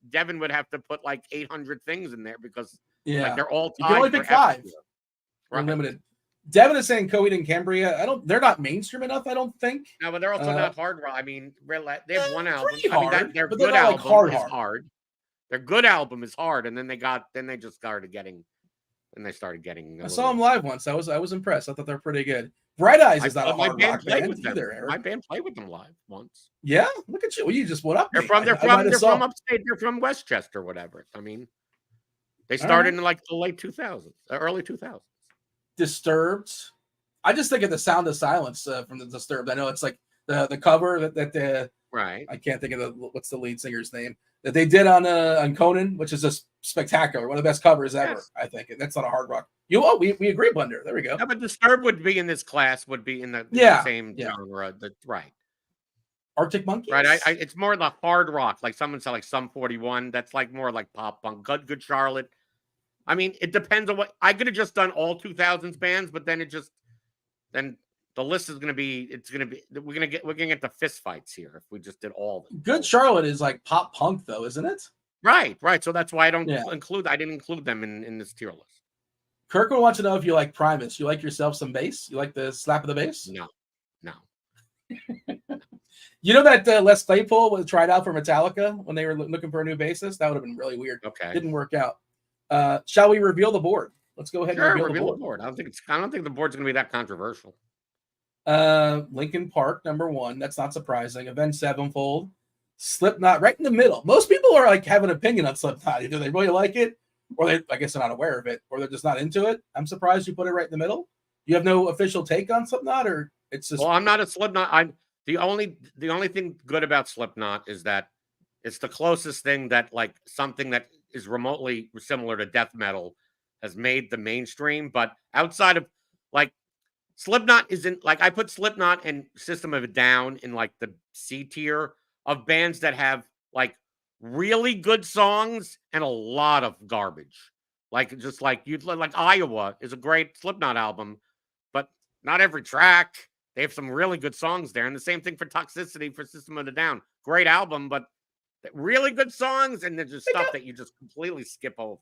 Devin would have to put like 800 things in there because like, they're all tied. You can only pick 5. Right. Limited. Devin is saying Coheed and Cambria. They're not mainstream enough. I don't think. No, but they're also not hard rock. I mean, they have one album. Hard, I mean, their good album is hard. Their good album is hard, and then they just started getting. And they started getting. I saw them live once. I was impressed. I thought they're pretty good. Bright Eyes is not a hard rock band either. Eric. My band played with them live once. Yeah, look at you. Well, you just went up. They're from upstate. They're from Westchester, whatever. I mean, they started in like the late 2000s, early 2000s. Disturbed. I just think of the Sound of Silence from the Disturbed. I know it's like the cover that right. I can't think of what's the lead singer's name that they did on Conan, which is just spectacular, one of the best covers ever. Yes. I think that's not a hard rock. We agree, Blender. There we go. Yeah, but Disturbed would be in this class. Would be in the same genre. Right. Arctic Monkeys. Right. It's more the hard rock, like someone said, like Sum 41. That's like more like pop punk. Good Charlotte. I mean, it depends on what I could have just done all 2000s bands, but then the list is going to be. We're going to get the fist fights here if we just did all of them. Good Charlotte is like pop punk, though, isn't it? Right. So that's why I don't include. I didn't include them in this tier list. Kirkwood wants to know if you like Primus. You like yourself some bass? You like the slap of the bass? No. You know that Les Claypool was tried out for Metallica when they were looking for a new bassist? That would have been really weird. Okay. Didn't work out. Shall we reveal the board? Let's go ahead and reveal the board. I don't think the board's going to be that controversial. Linkin Park, number 1. That's not surprising. Avenged Sevenfold. Slipknot, right in the middle. Most people are like have an opinion on Slipknot. Either they really like it, or I guess they're not aware of it, or they're just not into it. I'm surprised you put it right in the middle. You have no official take on Slipknot, or it's just. Well, I'm not a Slipknot. The only thing good about Slipknot is that it's the closest thing that like something that is remotely similar to death metal has made the mainstream. But outside of like Slipknot isn't like I put Slipknot and System of a Down in like the C tier of bands that have like really good songs and a lot of garbage. Like just like you'd like Iowa is a great Slipknot album, but not every track. They have some really good songs there. And the same thing for Toxicity for System of a Down. Great album, but really good songs. And there's just stuff that you just completely skip over.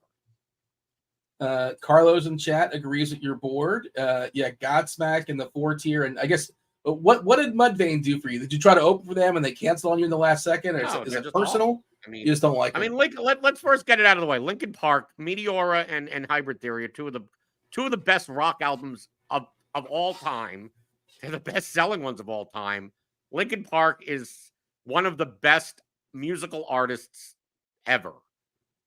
Carlos in chat agrees with your board. Godsmack in the 4 tier. And I guess, what did Mudvayne do for you? Did you try to open for them and they canceled on you in the last second? Or is it personal? Awful. I mean, you just don't like them. I mean, let's first get it out of the way. Linkin Park, Meteora, and Hybrid Theory are two of the best rock albums of all time. They're the best-selling ones of all time. Linkin Park is one of the best musical artists ever.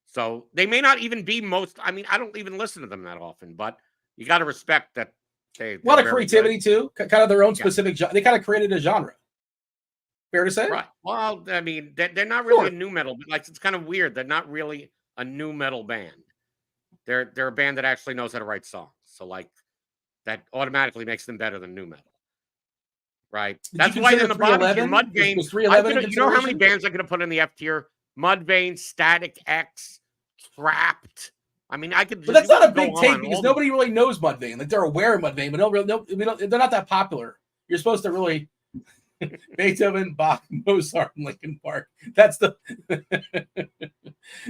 So they may not even be I mean, I don't even listen to them that often, but you got to respect that. A lot of creativity, too. Kind of their own specific genre. They kind of created a genre. Fair to say? Right. Well, I mean, they're not really a new metal. But like, it's kind of weird. They're not really a new metal band. They're a band that actually knows how to write songs. So, like, that automatically makes them better than new metal. Right. That's why in the bottom tier, Mudvayne. You know how many bands I could have put in the F tier? Mudvayne, Static X, Trapped. I mean, I could. But that's not a big take because nobody really knows Mudvayne. Like they're aware of Mudvayne, but they're not that popular. You're supposed to really Beethoven, Bach, Mozart, and Linkin Park. That's the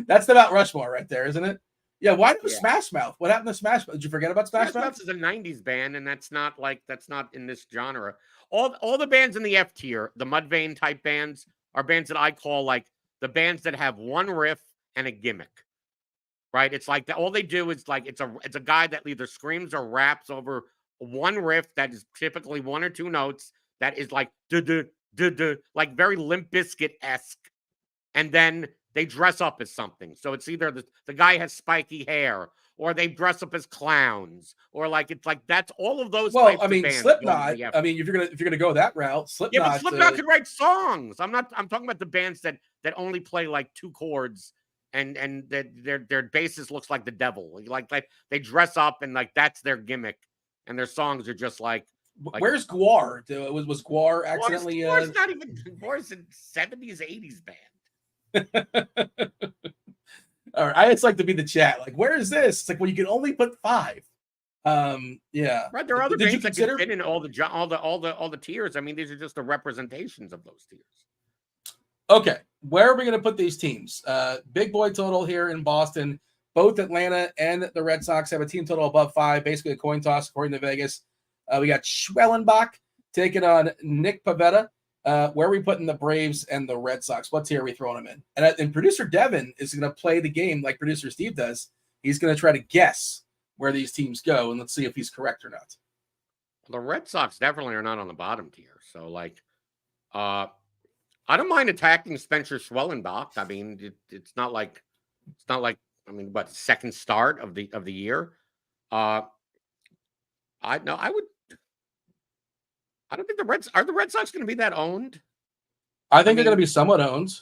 Mount Rushmore right there, isn't it? Yeah. Why do Smash Mouth? What happened to Smash Mouth? Did you forget about Smash Mouth? Is a '90s band, and that's not in this genre. All the bands in the F tier, the Mudvayne type bands, are bands that I call like the bands that have one riff and a gimmick. Right? It's like all they do is like it's a guy that either screams or raps over one riff that is typically 1 or 2 notes that is like like very Limp Bizkit-esque, and then they dress up as something. So it's either the guy has spiky hair, or they dress up as clowns, or like it's like that's all of those. Well, I mean, Slipknot. I mean, if you're gonna go that route, Slipknot. Yeah, but Slipknot could write songs. I'm talking about the bands that only play like 2 chords. And their bassist looks like the devil. Like they dress up and like that's their gimmick, and their songs are just like where's Gwar? Was Gwar accidentally? Gwar's not even. Gwar's a 70s, 80s band. All right, I just like to be the chat. Like, where is this? It's like, well, you can only put 5. Yeah. Right. There are other bands that can fit in all the tiers. I mean, these are just the representations of those tiers. Okay, where are we going to put these teams? Big boy total here in Boston. Both Atlanta and the Red Sox have a team total above 5, basically a coin toss according to Vegas. We got Schwellenbach taking on Nick Pavetta. Where are we putting the Braves and the Red Sox? What tier are we throwing them in? And producer Devin is going to play the game like producer Steve does. He's going to try to guess where these teams go, and let's see if he's correct or not. The Red Sox definitely are not on the bottom tier. So, like, I don't mind attacking Spencer Schwellenbach. I mean, it's not like I mean, what, second start of the year? I don't think the Red Sox going to be that owned. I think they're going to be somewhat owned,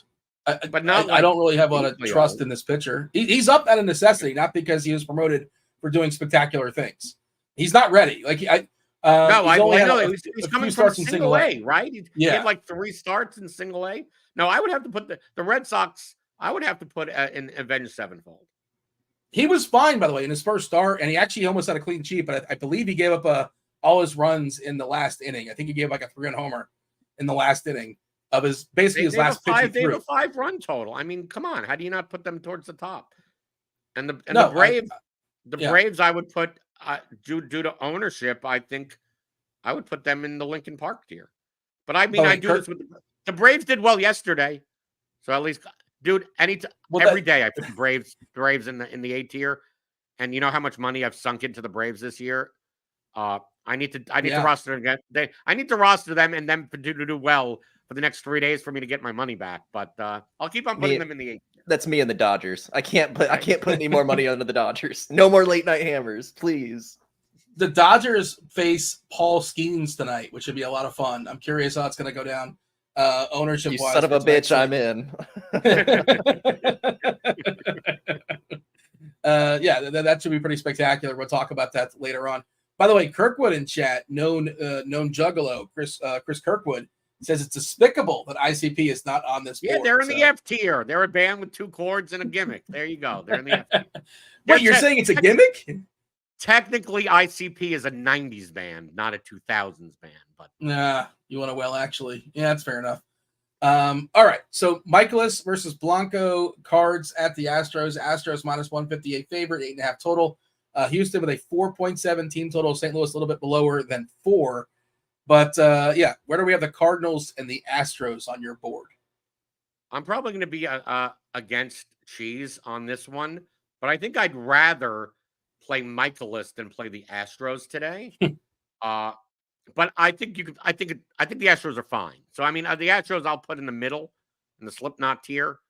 but not. I don't really have a lot of trust in this pitcher. He's up out of necessity, not because he was promoted for doing spectacular things. He's not ready. Like I know he's coming from single A, right? He had like 3 starts in single A. No, I would have to put the Red Sox. I would have to put in Avenged Sevenfold. He was fine, by the way, in his first start, and he actually almost had a clean sheet. But I believe he gave up all his runs in the last inning. I think he gave like a 3-run homer in the last inning. of his last pitch he threw. They have a 5-run total. I mean, come on. How do you not put them towards the top? And the Braves, I would put due to ownership. I think I would put them in the Lincoln Park tier. But I mean, this with the Braves did well yesterday, so at least, dude, every day I put the Braves in the A tier, and you know how much money I've sunk into the Braves this year. I need to roster them again. I need to roster them and then to do well for the next 3 days for me to get my money back. But I'll keep on putting them in the 8. That's me and the Dodgers. I can't put any more money onto the Dodgers. No more late night hammers, please. The Dodgers face Paul Skeens tonight, which should be a lot of fun. I'm curious how it's going to go down. Ownership wise, son of a bitch, I'm in. That should be pretty spectacular. We'll talk about that later on. By the way, Kirkwood in chat, known Juggalo, Chris Kirkwood, says it's despicable that ICP is not on this board. Yeah, they're in the F tier. They're a band with 2 chords and a gimmick. There you go. They're in the F tier. Wait, you're saying it's a gimmick? Technically, ICP is a 90s band, not a 2000s band. But nah, you want to actually. Yeah, that's fair enough. All right, so Michaelis versus Blanco, Cards at the Astros. Astros minus 158 favorite, 8.5 total. Houston with a 4.7 team total. St. Louis a little bit lower than 4. But, where do we have the Cardinals and the Astros on your board? I'm probably going to be against Cheese on this one, but I think I'd rather play Michaelis than play the Astros today. But I think I think the Astros are fine. So, I mean, the Astros I'll put in the middle, in the Slipknot tier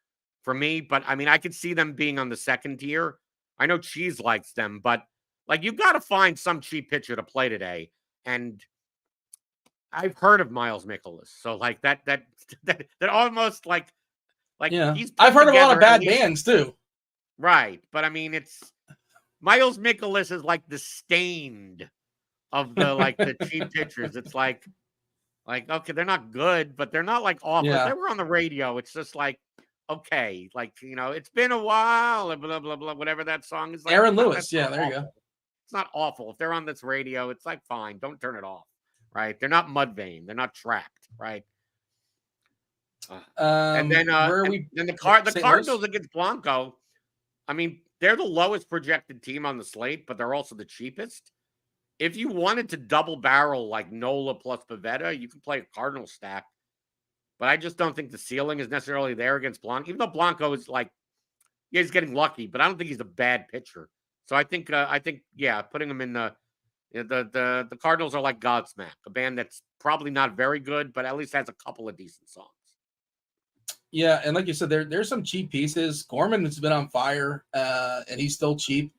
for me. But, I mean, I could see them being on the second tier. I know Cheese likes them, but, like, you've got to find some cheap pitcher to play today. And I've heard of Miles Mikolas. So, like, that almost, like yeah. I've heard of a lot of bad bands, too. Right. But, I mean, it's Miles Mikolas is like the Stained of the cheap pitchers. It's like okay, they're not good, but they're not like awful. Yeah. If they were on the radio, it's just like okay, like it's been a while, blah blah blah, whatever that song is. Like, Aaron Lewis, yeah, there you go. It's not awful. If they're on this radio, it's like fine, don't turn it off. Right? They're not Mudvayne, they're not Trapped. Right? And then the Cardinals against Blanco. I mean, they're the lowest projected team on the slate, but they're also the cheapest. If you wanted to double barrel like Nola plus Pivetta, you could play a Cardinal stack. But I just don't think the ceiling is necessarily there against Blanco. Even though Blanco is he's getting lucky, but I don't think he's a bad pitcher. So I think putting him in the Cardinals are like Godsmack, a band that's probably not very good, but at least has a couple of decent songs. Yeah, and like you said, there's some cheap pieces. Gorman has been on fire, and he's still cheap.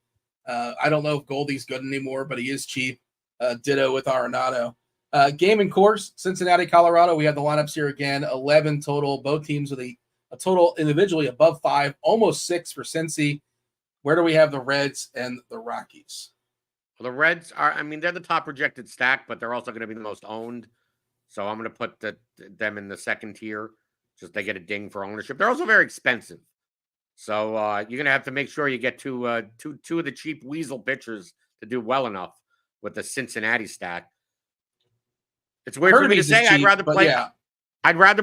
I don't know if Goldie's good anymore, but he is cheap. Ditto with Arenado. Game and course, Cincinnati, Colorado. We have the lineups here again. 11 total. Both teams with a total individually above 5, almost 6 for Cincy. Where do we have the Reds and the Rockies? Well, the Reds are, I mean, they're the top projected stack, but they're also going to be the most owned. So I'm going to put them in the second tier. Just they get a ding for ownership. They're also very expensive. So you're going to have to make sure you get two of the cheap weasel pitchers to do well enough with the Cincinnati stack. It's weird for me to say I'd rather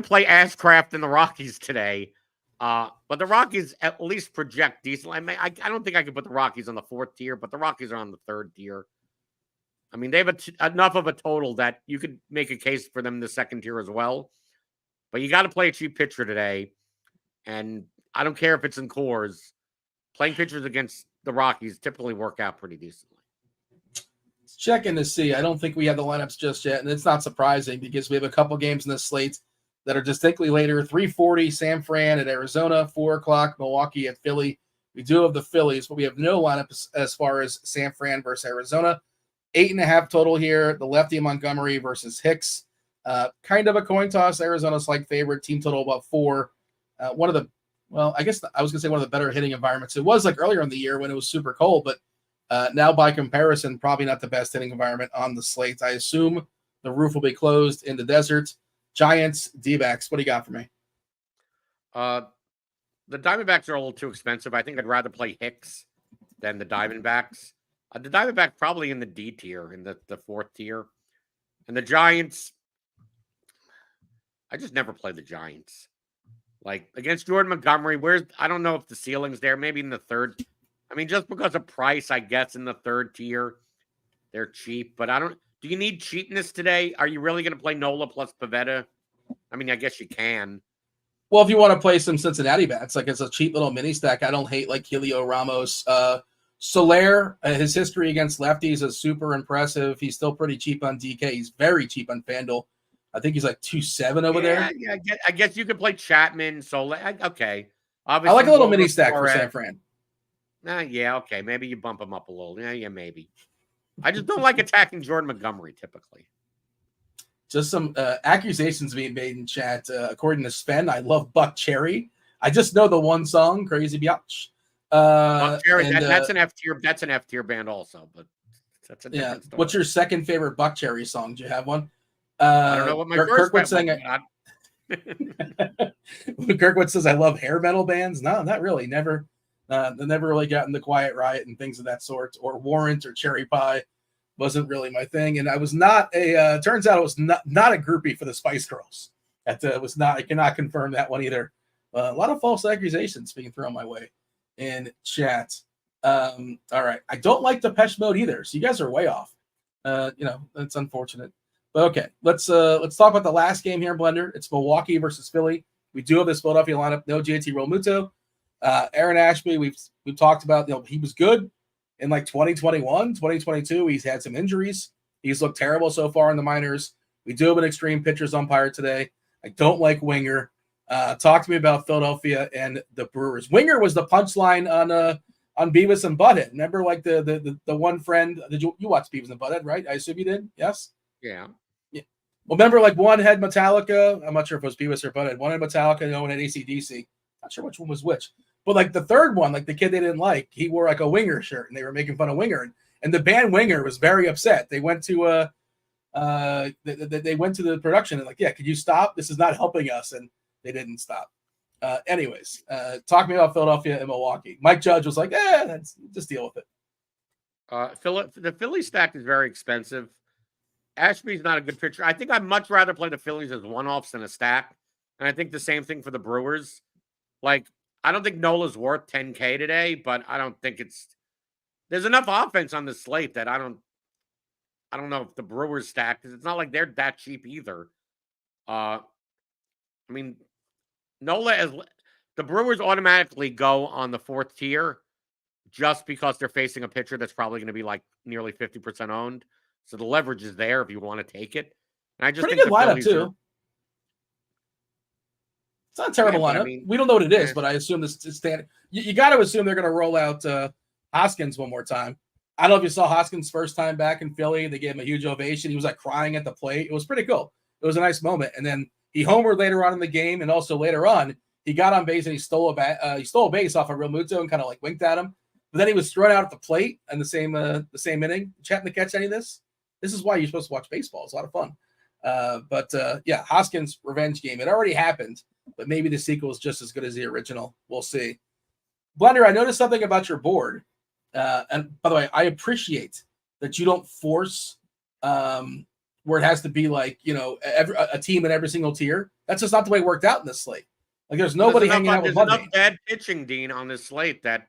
play Ashcraft than the Rockies today. But the Rockies at least project decently. I mean, I don't think I could put the Rockies on the 4th tier, but the Rockies are on the 3rd tier. I mean, they have enough of a total that you could make a case for them in the 2nd tier as well. But you got to play a cheap pitcher today. And I don't care if it's in cores. Playing pitchers against the Rockies typically work out pretty decently. Checking to see. I don't think we have the lineups just yet. And it's not surprising because we have a couple games in the slate that are distinctly later. 3:40, San Fran at Arizona. 4 o'clock, Milwaukee at Philly. We do have the Phillies, but we have no lineups as far as San Fran versus Arizona. 8.5 total here. The lefty Montgomery versus Hicks. Kind of a coin toss. Arizona's like favorite. Team total about 4. One of the I guess I was going to say one of the better hitting environments. It was like earlier in the year when it was super cold, but now by comparison, probably not the best hitting environment on the slate. I assume the roof will be closed in the desert. Giants, D-backs. What do you got for me? The Diamondbacks are a little too expensive. I think I'd rather play Hicks than the Diamondbacks. The Diamondbacks probably in the D tier, in the 4th tier. And the Giants, I just never play the Giants. Like against Jordan Montgomery, I don't know if the ceiling's there, maybe in the third. I mean, just because of price, I guess in the third tier, they're cheap. But do you need cheapness today? Are you really going to play Nola plus Pivetta? I mean, I guess you can. Well, if you want to play some Cincinnati bats, like it's a cheap little mini stack, I don't hate like Helio Ramos. Soler, his history against lefties is super impressive. He's still pretty cheap on DK. He's very cheap on FanDuel. I think he's like 2.7 over there. Yeah, I guess you could play Chapman, Soler. Okay. Obviously, I like a little mini stack for San Fran. Yeah, okay. Maybe you bump him up a little. Yeah, maybe. I just don't like attacking Jordan Montgomery typically. Just some accusations being made in chat. According to Sven, I love Buck Cherry. I just know the one song, Crazy Biatch. Buck Cherry, that's an F tier. That's an F tier band also, but that's a different story. What's your second favorite Buck Cherry song? Do you have one? I don't know what my first Kirkwood saying. Kirkwood says, "I love hair metal bands." No, not really. Never. They never really got into Quiet Riot and things of that sort, or Warrant or Cherry Pie. Wasn't really my thing, and I was not a. Turns out I was not a groupie for the Spice Girls. That was not. I cannot confirm that one either. A lot of false accusations being thrown my way in chat. All right, I don't like Depeche Mode either. So you guys are way off. That's unfortunate. But okay, let's talk about the last game here in Blender. It's Milwaukee versus Philly. We do have this Philadelphia lineup. No JT Realmuto. Aaron Ashby, we've talked about. He was good in like 2021, 2022. He's had some injuries. He's looked terrible so far in the minors. We do have an extreme pitchers umpire today. I don't like Winger. Talk to me about Philadelphia and the Brewers. Winger was the punchline on Beavis and Butthead. Remember, like the one friend. Did you watch Beavis and Butthead? Right? I assume you did. Yes. Yeah. Well, remember, like one had Metallica. I'm not sure if it was Beavis or Butthead. One had Metallica, and one had AC/DC. Not sure which one was which. But like the third one, like the kid they didn't like, he wore like a Winger shirt, and they were making fun of Winger. And the band Winger was very upset. They went to they went to the production and like, yeah, could you stop? This is not helping us, and they didn't stop. Anyways, talk to me about Philadelphia and Milwaukee. Mike Judge was like, just deal with it. The Philly stack is very expensive. Ashby's not a good pitcher. I think I'd much rather play the Phillies as one-offs than a stack. And I think the same thing for the Brewers. Like, I don't think Nola's worth $10K today, but I don't think there's enough offense on the slate that I don't know if the Brewers stack, because it's not like they're that cheap either. I mean, the Brewers automatically go on the fourth tier just because they're facing a pitcher that's probably going to be like nearly 50% owned. So the leverage is there if you want to take it. And I just pretty think good lineup too. It's not a terrible lineup. I mean, we don't know what it is, but I assume this is standard. You got to assume they're going to roll out Hoskins one more time. I don't know if you saw Hoskins' first time back in Philly. They gave him a huge ovation. He was like crying at the plate. It was pretty cool. It was a nice moment. And then he homered later on in the game, and also later on he got on base and he stole a base off of Realmuto and kind of like winked at him. But then he was thrown out at the plate in the same inning. Chatting to catch any of this? This is why you're supposed to watch baseball. It's a lot of fun. But Hoskins' revenge game. It already happened, but maybe the sequel is just as good as the original. We'll see. Blender, I noticed something about your board. And by the way, I appreciate that you don't force where it has to be like, a team in every single tier. That's just not the way it worked out in this slate. Like there's nobody hanging out with Mudvayne. There's enough bad pitching, Dean, on this slate that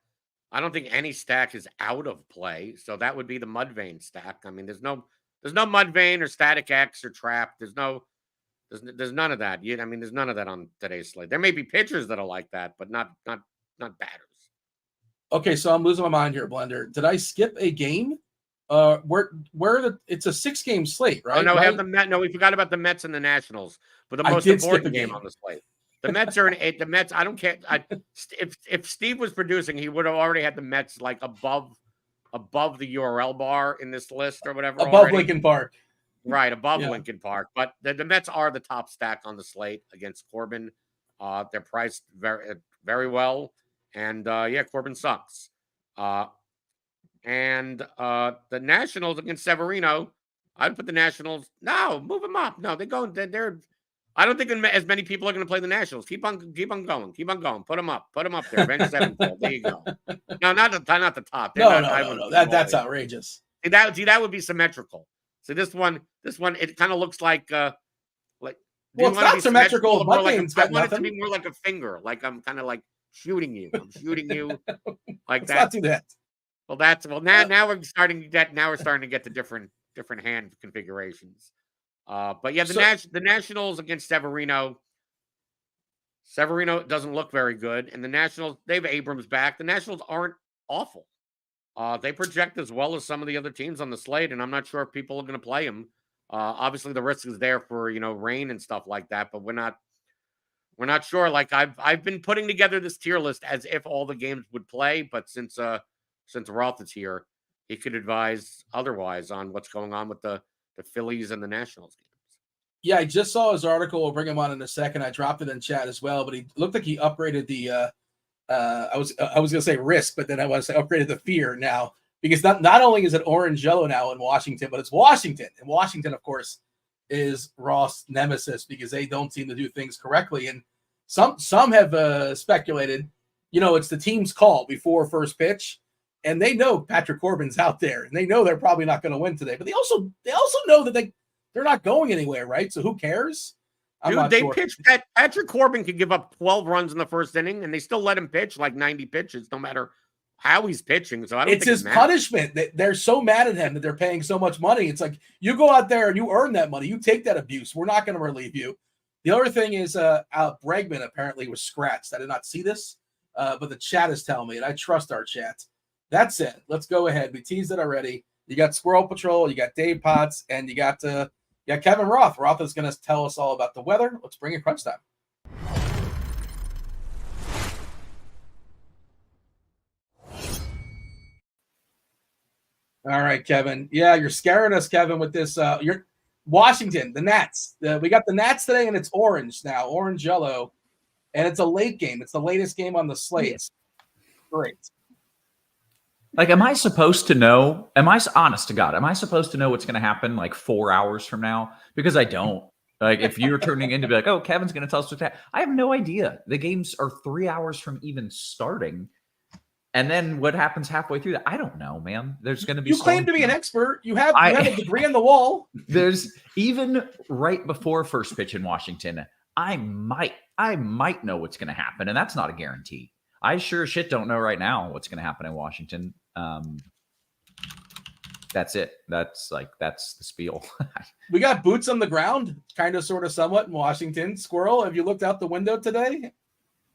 I don't think any stack is out of play. So that would be the Mudvayne stack. I mean, there's no Mudvayne or Static X or Trap. There's none of that. There's none of that on today's slate. There may be pitchers that are like that, but not batters. Okay, so I'm losing my mind here, Blender. Did I skip a game? It's a 6-game slate, right? Oh no, right? We have the Mets. No, we forgot about the Mets and the Nationals. But the most important game on the slate. The Mets are an 8. The Mets, I don't care. If Steve was producing, he would have already had the Mets like above the URL bar in this list or whatever. Above already. Lincoln Park. Right, above Lincoln Park. But the Mets are the top stack on the slate against Corbin. They're priced very, very well. And Corbin sucks. And the Nationals against Severino, I'd put the Nationals. No, move them up. No, they're. I don't think as many people are going to play the Nationals. Keep on going. Put them up there. Bench 7. There you go. No, not the top. No. That's outrageous. That would be symmetrical. So this one, it kind of looks like Well, it's not symmetrical. I want it to be more like a finger. Like I'm kind of like shooting you. I'm shooting you like that. Let's not do that. Now we're starting to get to different hand configurations. But yeah, the Nationals against Severino. Severino doesn't look very good, and the Nationals, they have Abrams back. The Nationals aren't awful. They project as well as some of the other teams on the slate, and I'm not sure if people are going to play them. Obviously, the risk is there for rain and stuff like that, but we're not sure. Like I've been putting together this tier list as if all the games would play, but since Roth is here, he could advise otherwise on what's going on with the Phillies and the Nationals games. Yeah, I just saw his article. We'll bring him on in a second. I dropped it in chat as well, but he looked like he upgraded the I was gonna say risk, but then I want to say upgraded the fear now, because not only is it orange yellow now in Washington, but it's Washington. And Washington, of course, is Roth's nemesis because they don't seem to do things correctly. And some have speculated, it's the team's call before first pitch, and they know Patrick Corbin's out there, and they know they're probably not going to win today. But they also know that they're not going anywhere, right? So who cares? Pitched Patrick Corbin could give up 12 runs in the first inning, and they still let him pitch like 90 pitches, no matter how he's pitching. So it's his punishment. They're so mad at him that they're paying so much money. It's like, you go out there and you earn that money. You take that abuse. We're not going to relieve you. The other thing is Bregman apparently was scratched. I did not see this, but the chat is telling me, and I trust our chat. That's it. Let's go ahead. We teased it already. You got Squirrel Patrol, you got Dave Potts, and you got Kevin Roth. Roth is going to tell us all about the weather. Let's bring it crunch time. All right, Kevin. Yeah, you're scaring us, Kevin, with this. You're Washington, the Nats. We got the Nats today, and it's orange now, orange yellow, and it's a late game. It's the latest game on the slate. Great. Like, am I supposed to know? Honest to God, am I supposed to know what's going to happen like 4 hours from now? Because I don't. Like, if you're turning in to be like, oh, Kevin's going to tell us what's happening, I have no idea. The games are 3 hours from even starting. And then what happens halfway through that? I don't know, man. There's going to be. You claim to be an expert. You have a degree on the wall. There's even right before first pitch in Washington, I might know what's going to happen. And that's not a guarantee. I sure as shit don't know right now what's going to happen in Washington. That's it. That's the spiel. We got boots on the ground, kind of, sort of, somewhat in Washington. Squirrel, have you looked out the window today?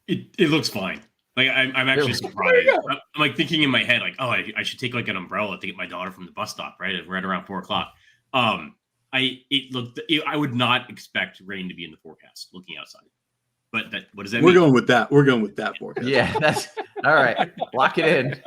It looks fine. Like, I'm actually surprised. I'm like thinking in my head, like, oh, I should take like an umbrella to get my daughter from the bus stop, right around 4:00. I would not expect rain to be in the forecast looking outside. But what does that mean? We're going with that forecast. Yeah, that's all right. Lock it in.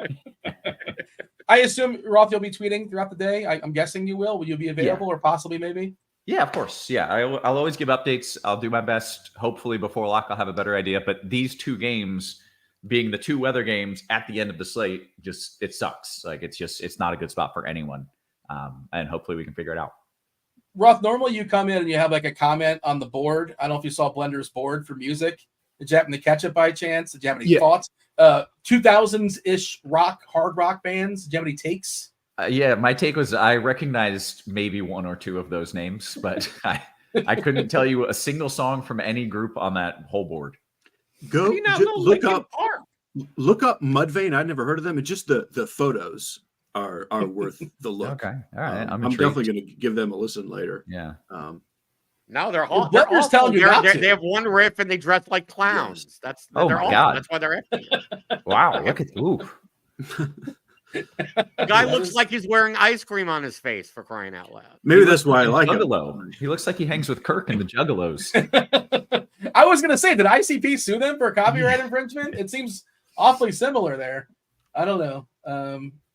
I assume, Roth, you'll be tweeting throughout the day. I'm guessing you will. Will you be available or possibly maybe? Yeah, of course. Yeah, I'll always give updates. I'll do my best. Hopefully before lock, I'll have a better idea. But these two games being the two weather games at the end of the slate, it sucks. Like, it's not a good spot for anyone. And hopefully we can figure it out. Roth, normally you come in and you have like a comment on the board. I don't know if you saw Blender's board for music. Did you happen to catch it by chance? Did you have any thoughts? 2000s-ish hard rock bands. Did you have any takes? Yeah, my take was I recognized maybe one or two of those names, but I couldn't tell you a single song from any group on that whole board. Go look up Mudvayne. I'd never heard of them. And just the photos are worth the look. Okay, all right. I'm definitely going to give them a listen later. Yeah. No, they're all. Blender's telling you not to. They have one riff and they dress like clowns. Yes. That's my God. That's why they're empty. Wow, look at The guy looks like he's wearing ice cream on his face, for crying out loud. Maybe that's why I like him. He looks like he hangs with Kirk and the Juggalos. I was going to say, did ICP sue them for copyright infringement? It seems awfully similar there. I don't know.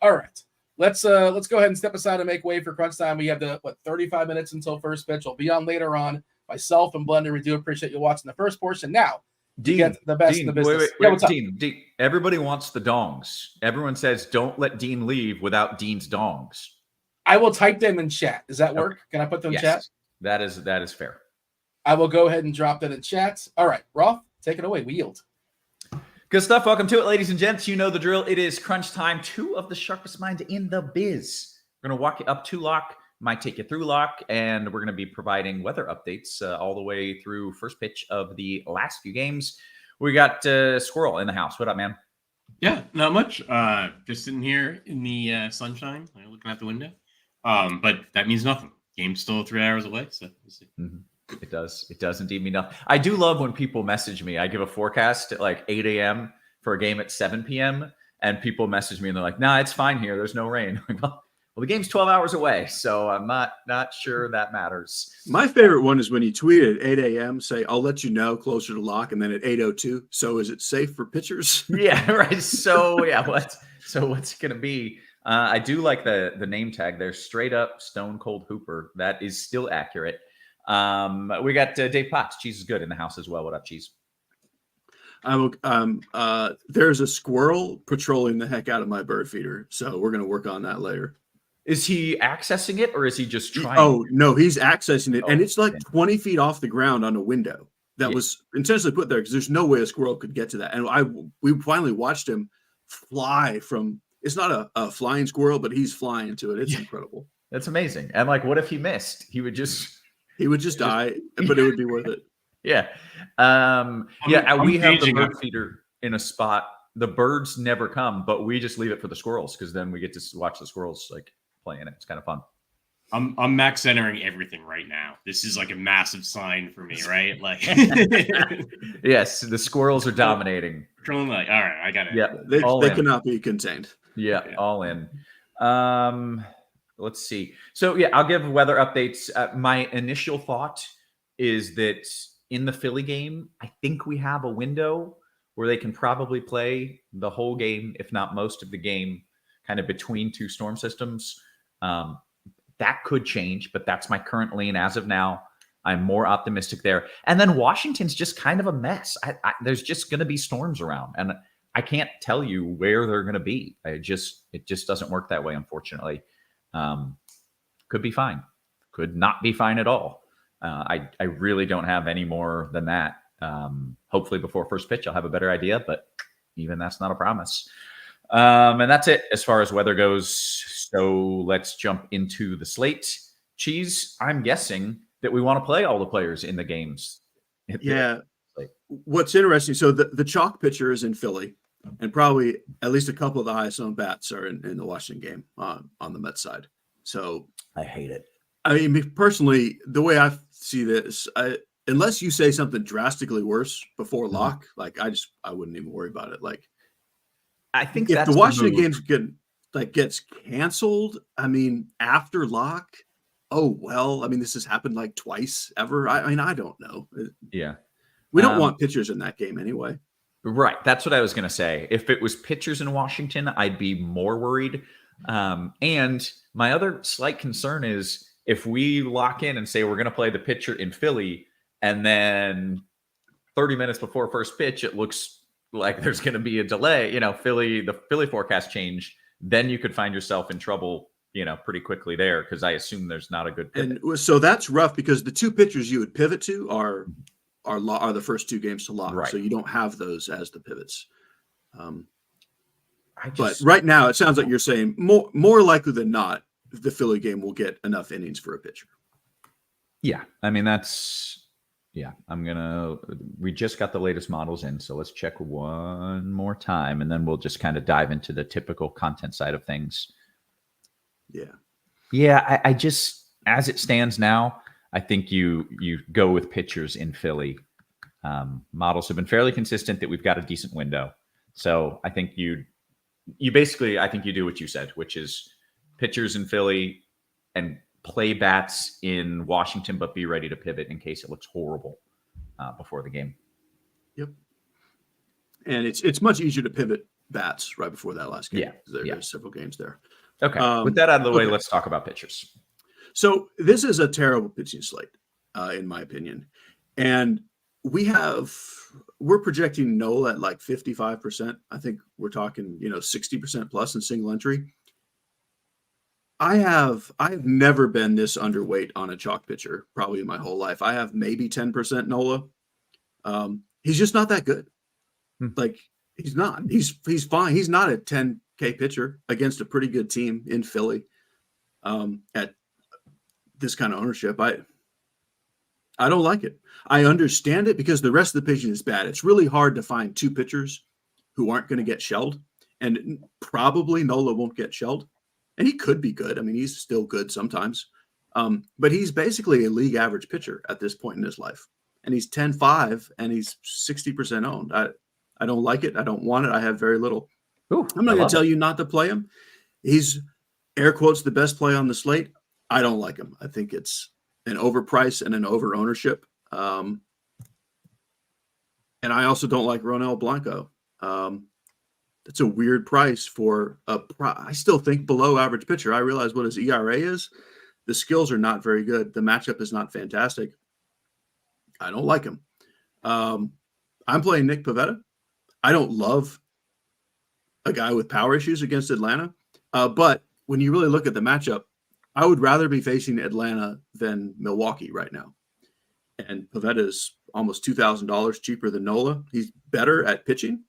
All right. Let's go ahead and step aside and make way for crunch time. We have 35 minutes until first pitch. I'll be on later on. Myself and Blender, we do appreciate you watching the first portion. Now, Dean, get the best in the business. What's up? Dean, everybody wants the dongs. Everyone says don't let Dean leave without Dean's dongs. I will type them in chat. Does that work? Can I put them in chat? That is fair. I will go ahead and drop that in chat. All right, Roth, take it away. We yield. Good stuff. Welcome to it, ladies and gents. You know the drill. It is crunch time. Two of the sharpest minds in the biz. We're going to walk you up to lock. might take you through lock, and we're going to be providing weather updates all the way through first pitch of the last few games. We got Squirrel in the house. What up, man? Yeah, not much. Just sitting here in the sunshine, looking out the window. But that means nothing. Game's still 3 hours away, so we'll see. Mm-hmm. It does. It does indeed mean nothing. I do love when people message me. I give a forecast at like 8 a.m. for a game at 7 p.m. and people message me and they're like, "Nah, it's fine here. There's no rain." Well, the game's 12 hours away, so I'm not sure that matters. My favorite one is when you tweet at 8 a.m., say, "I'll let you know closer to lock," and then at 8:02, "So is it safe for pitchers?" Yeah, right. So yeah, what's it going to be? I do like the name tag there, straight up Stone Cold Hooper. That is still accurate. We got Dave Potts. Cheese is good in the house as well. What up, Cheese? There's a squirrel patrolling the heck out of my bird feeder, so we're going to work on that later. Is he accessing it or is he just trying? Oh, no, he's accessing it. And it's like 20 feet off the ground on a window that was intentionally put there because there's no way a squirrel could get to that. And we finally watched him fly from, it's not a flying squirrel, but he's flying to it. It's incredible. That's amazing. And like, what if he missed? He would just die, but it would be worth it. Yeah. We have the bird feeder in a spot. The birds never come, but we just leave it for the squirrels because then we get to watch the squirrels like playing it. It's kind of fun. I'm max entering everything right now. This is like a massive sign for me, right? Like, yes, the squirrels are dominating. All right, I got it. Yeah, they cannot be contained. Yeah, all in. Let's see. So yeah, I'll give weather updates. My initial thought is that in the Philly game, I think we have a window where they can probably play the whole game, if not most of the game, kind of between two storm systems. That could change, but that's my current lean as of now. I'm more optimistic there. And then Washington's just kind of a mess. There's just going to be storms around, and I can't tell you where they're going to be. It just doesn't work that way, unfortunately. Could be fine. Could not be fine at all. I really don't have any more than that. Hopefully before first pitch, I'll have a better idea, but even that's not a promise. And that's it as far as weather goes. So let's jump into the slate. Cheese, I'm guessing that we want to play all the players in the games. Yeah. What's interesting, so the chalk pitcher is in Philly, and probably at least a couple of the highest owned bats are in the Washington game on the Mets side. So I hate it. I mean, personally, the way I see this, unless you say something drastically worse before lock, like I wouldn't even worry about it. Like, I think if that's the Washington game's gets canceled, I mean, after lock, oh well. I mean, this has happened like twice ever. I mean, I don't know. Yeah, we don't want pitchers in that game anyway. Right. That's what I was going to say. If it was pitchers in Washington, I'd be more worried. And my other slight concern is if we lock in and say we're going to play the pitcher in Philly, and then 30 minutes before first pitch, it looks like there's going to be a delay, the Philly forecast change, then you could find yourself in trouble, pretty quickly there, because I assume there's not a good pivot. And so that's rough because the two pitchers you would pivot to are the first two games to lock. Right. So you don't have those as the pivots. But right now it sounds like you're saying more likely than not, the Philly game will get enough innings for a pitcher. Yeah. I mean, we just got the latest models in, so let's check one more time, and then we'll just kind of dive into the typical content side of things. Yeah. Yeah. I just, as it stands now, I think you go with pitchers in Philly. Models have been fairly consistent that we've got a decent window. So I think you do what you said, which is pitchers in Philly and play bats in Washington, but be ready to pivot in case it looks horrible before the game. Yep. And it's much easier to pivot bats right before that last game. Yeah. There's several games there. Okay. With that out of the way, let's talk about pitchers. So this is a terrible pitching slate, in my opinion. And we're projecting Nola at like 55%. I think we're talking, 60% plus in single entry. I have never been this underweight on a chalk pitcher probably in my whole life. I have maybe 10% Nola. He's just not that good. Like he's not. He's fine. He's not a 10K pitcher against a pretty good team in Philly. At this kind of ownership. I don't like it. I understand it because the rest of the pitching is bad. It's really hard to find two pitchers who aren't going to get shelled, and probably Nola won't get shelled. And he could be good. I mean, he's still good sometimes. But he's basically a league average pitcher at this point in his life. And he's 10-5 and he's 60% owned. I don't like it. I don't want it. I have very little. Ooh, I'm not going to tell you not to play him. He's air quotes the best play on the slate. I don't like him. I think it's an overprice and an over ownership. And I also don't like Ronel Blanco. That's a weird price for I still think below average pitcher. I realize what his ERA is. The skills are not very good. The matchup is not fantastic. I don't like him. I'm playing Nick Pivetta. I don't love a guy with power issues against Atlanta. But when you really look at the matchup, I would rather be facing Atlanta than Milwaukee right now. And Pivetta is almost $2,000 cheaper than Nola. He's better at pitching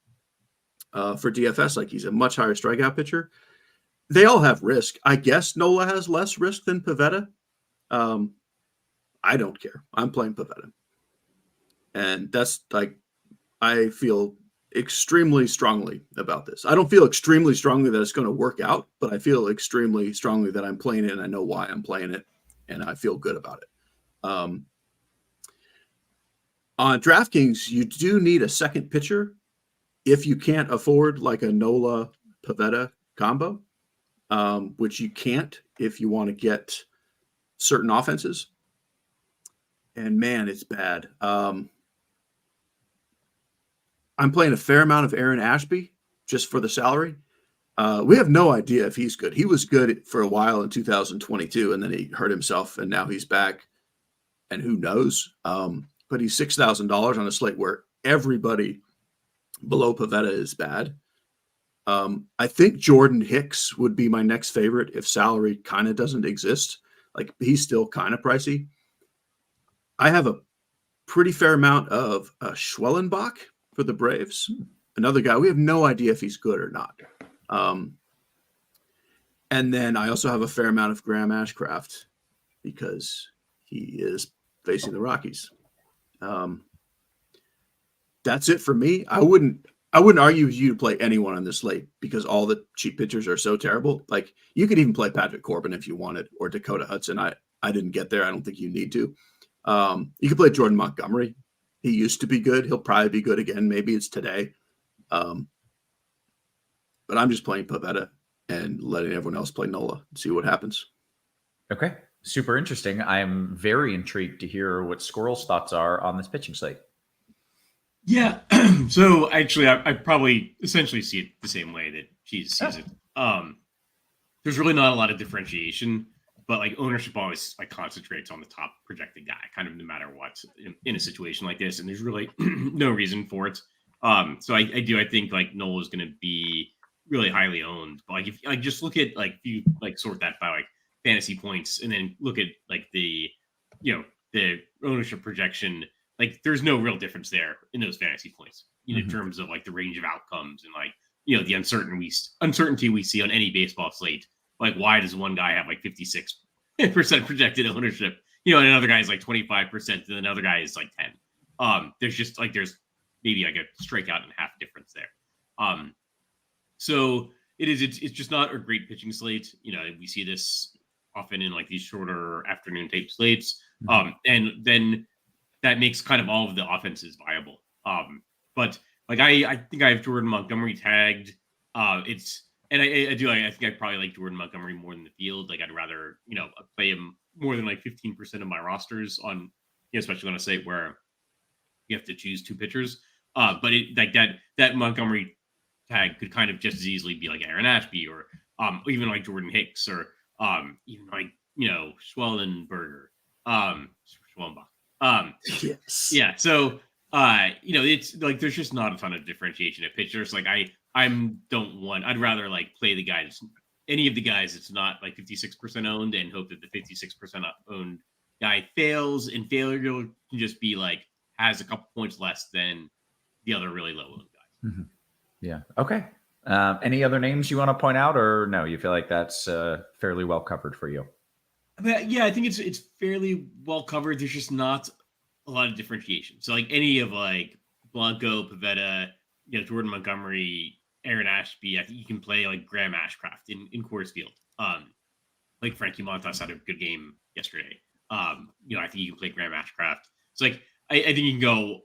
for DFS. Like, he's a much higher strikeout pitcher. They all have risk. I guess Nola has less risk than Pivetta. I don't care. I'm playing Pivetta. And that's like, I feel extremely strongly about this. I don't feel extremely strongly that it's going to work out, but I feel extremely strongly that I'm playing it and I know why I'm playing it and I feel good about it. On DraftKings, you do need a second pitcher if you can't afford like a Nola Pivetta combo, which you can't if you want to get certain offenses. And man, it's bad. I'm playing a fair amount of Aaron Ashby just for the salary. We have no idea if he's good. He was good for a while in 2022, and then he hurt himself, and now he's back. And who knows? But he's $6,000 on a slate where everybody below Pivetta is bad. I think Jordan Hicks would be my next favorite if salary kind of doesn't exist. Like, he's still kind of pricey. I have a pretty fair amount of Schwellenbach for the Braves. Another guy, we have no idea if he's good or not. And then I also have a fair amount of Graham Ashcraft because he is facing the Rockies. That's it for me. I wouldn't argue with you to play anyone on this slate because all the cheap pitchers are so terrible. Like, you could even play Patrick Corbin if you wanted, or Dakota Hudson. I didn't get there. I don't think you need to. You could play Jordan Montgomery. He used to be good. He'll probably be good again. Maybe it's today. But I'm just playing Pivetta and letting everyone else play Nola and see what happens. Okay. Super interesting. I'm very intrigued to hear what Squirrel's thoughts are on this pitching slate. Yeah. So actually, I probably essentially see it the same way that Cheese sees it. There's really not a lot of differentiation, but like ownership always like concentrates on the top projected guy, kind of no matter what in a situation like this. And there's really no reason for it. So I think like Nola is going to be really highly owned. But like, if I just look at like, if you like sort that by like fantasy points and then look at like the ownership projection, like there's no real difference there in those fantasy points, in terms of like the range of outcomes and like, the uncertainty we see on any baseball slate. Like, why does one guy have like 56% projected ownership, and another guy is like 25% and another guy is like 10. There's maybe like a strikeout and a half difference there. So it's just not a great pitching slate. We see this often in like these shorter afternoon tape slates. And then that makes kind of all of the offenses viable. But like, I think I have Jordan Montgomery tagged. I think I probably like Jordan Montgomery more than the field. Like, I'd rather, play him more than like 15% of my rosters on, especially on a site where you have to choose two pitchers. But that Montgomery tag could kind of just as easily be like Aaron Ashby or even like Jordan Hicks or even like, Schwellenberger, Schwellenbach. Yes. Yeah. So, it's like, there's just not a ton of differentiation at pitchers. Like, I'd rather like play any of the guys that's not like 56% owned and hope that the 56% owned guy fails, and failure can just be like, has a couple points less than the other really low owned guys. Mm-hmm. Yeah. Okay. Any other names you want to point out, or no, you feel like that's fairly well covered for you? Yeah, I think it's fairly well covered. There's just not a lot of differentiation. So like any of like Blanco, Pavetta, Jordan Montgomery, Aaron Ashby, I think you can play like Graham Ashcraft in Coors Field. Like Frankie Montas had a good game yesterday. I think you can play Graham Ashcraft. So like I think you can go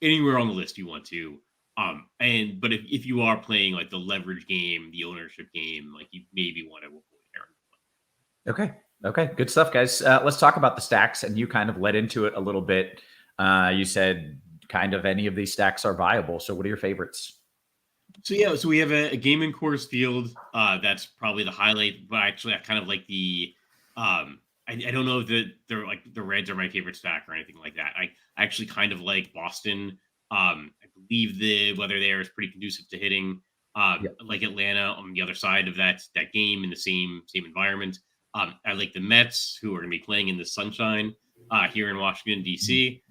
anywhere on the list you want to. But if you are playing like the leverage game, the ownership game, like you maybe want to avoid Aaron. Okay. Good stuff, guys. Let's talk about the stacks. And you kind of led into it a little bit. You said kind of any of these stacks are viable. So what are your favorites? So we have a game in Coors Field. That's probably the highlight. But actually, I kind of like the. I don't know if they're like the Reds are my favorite stack or anything like that. I actually kind of like Boston. I believe the weather there is pretty conducive to hitting. Like Atlanta on the other side of that game in the same environment. I like the Mets, who are going to be playing in the sunshine here in Washington, D.C.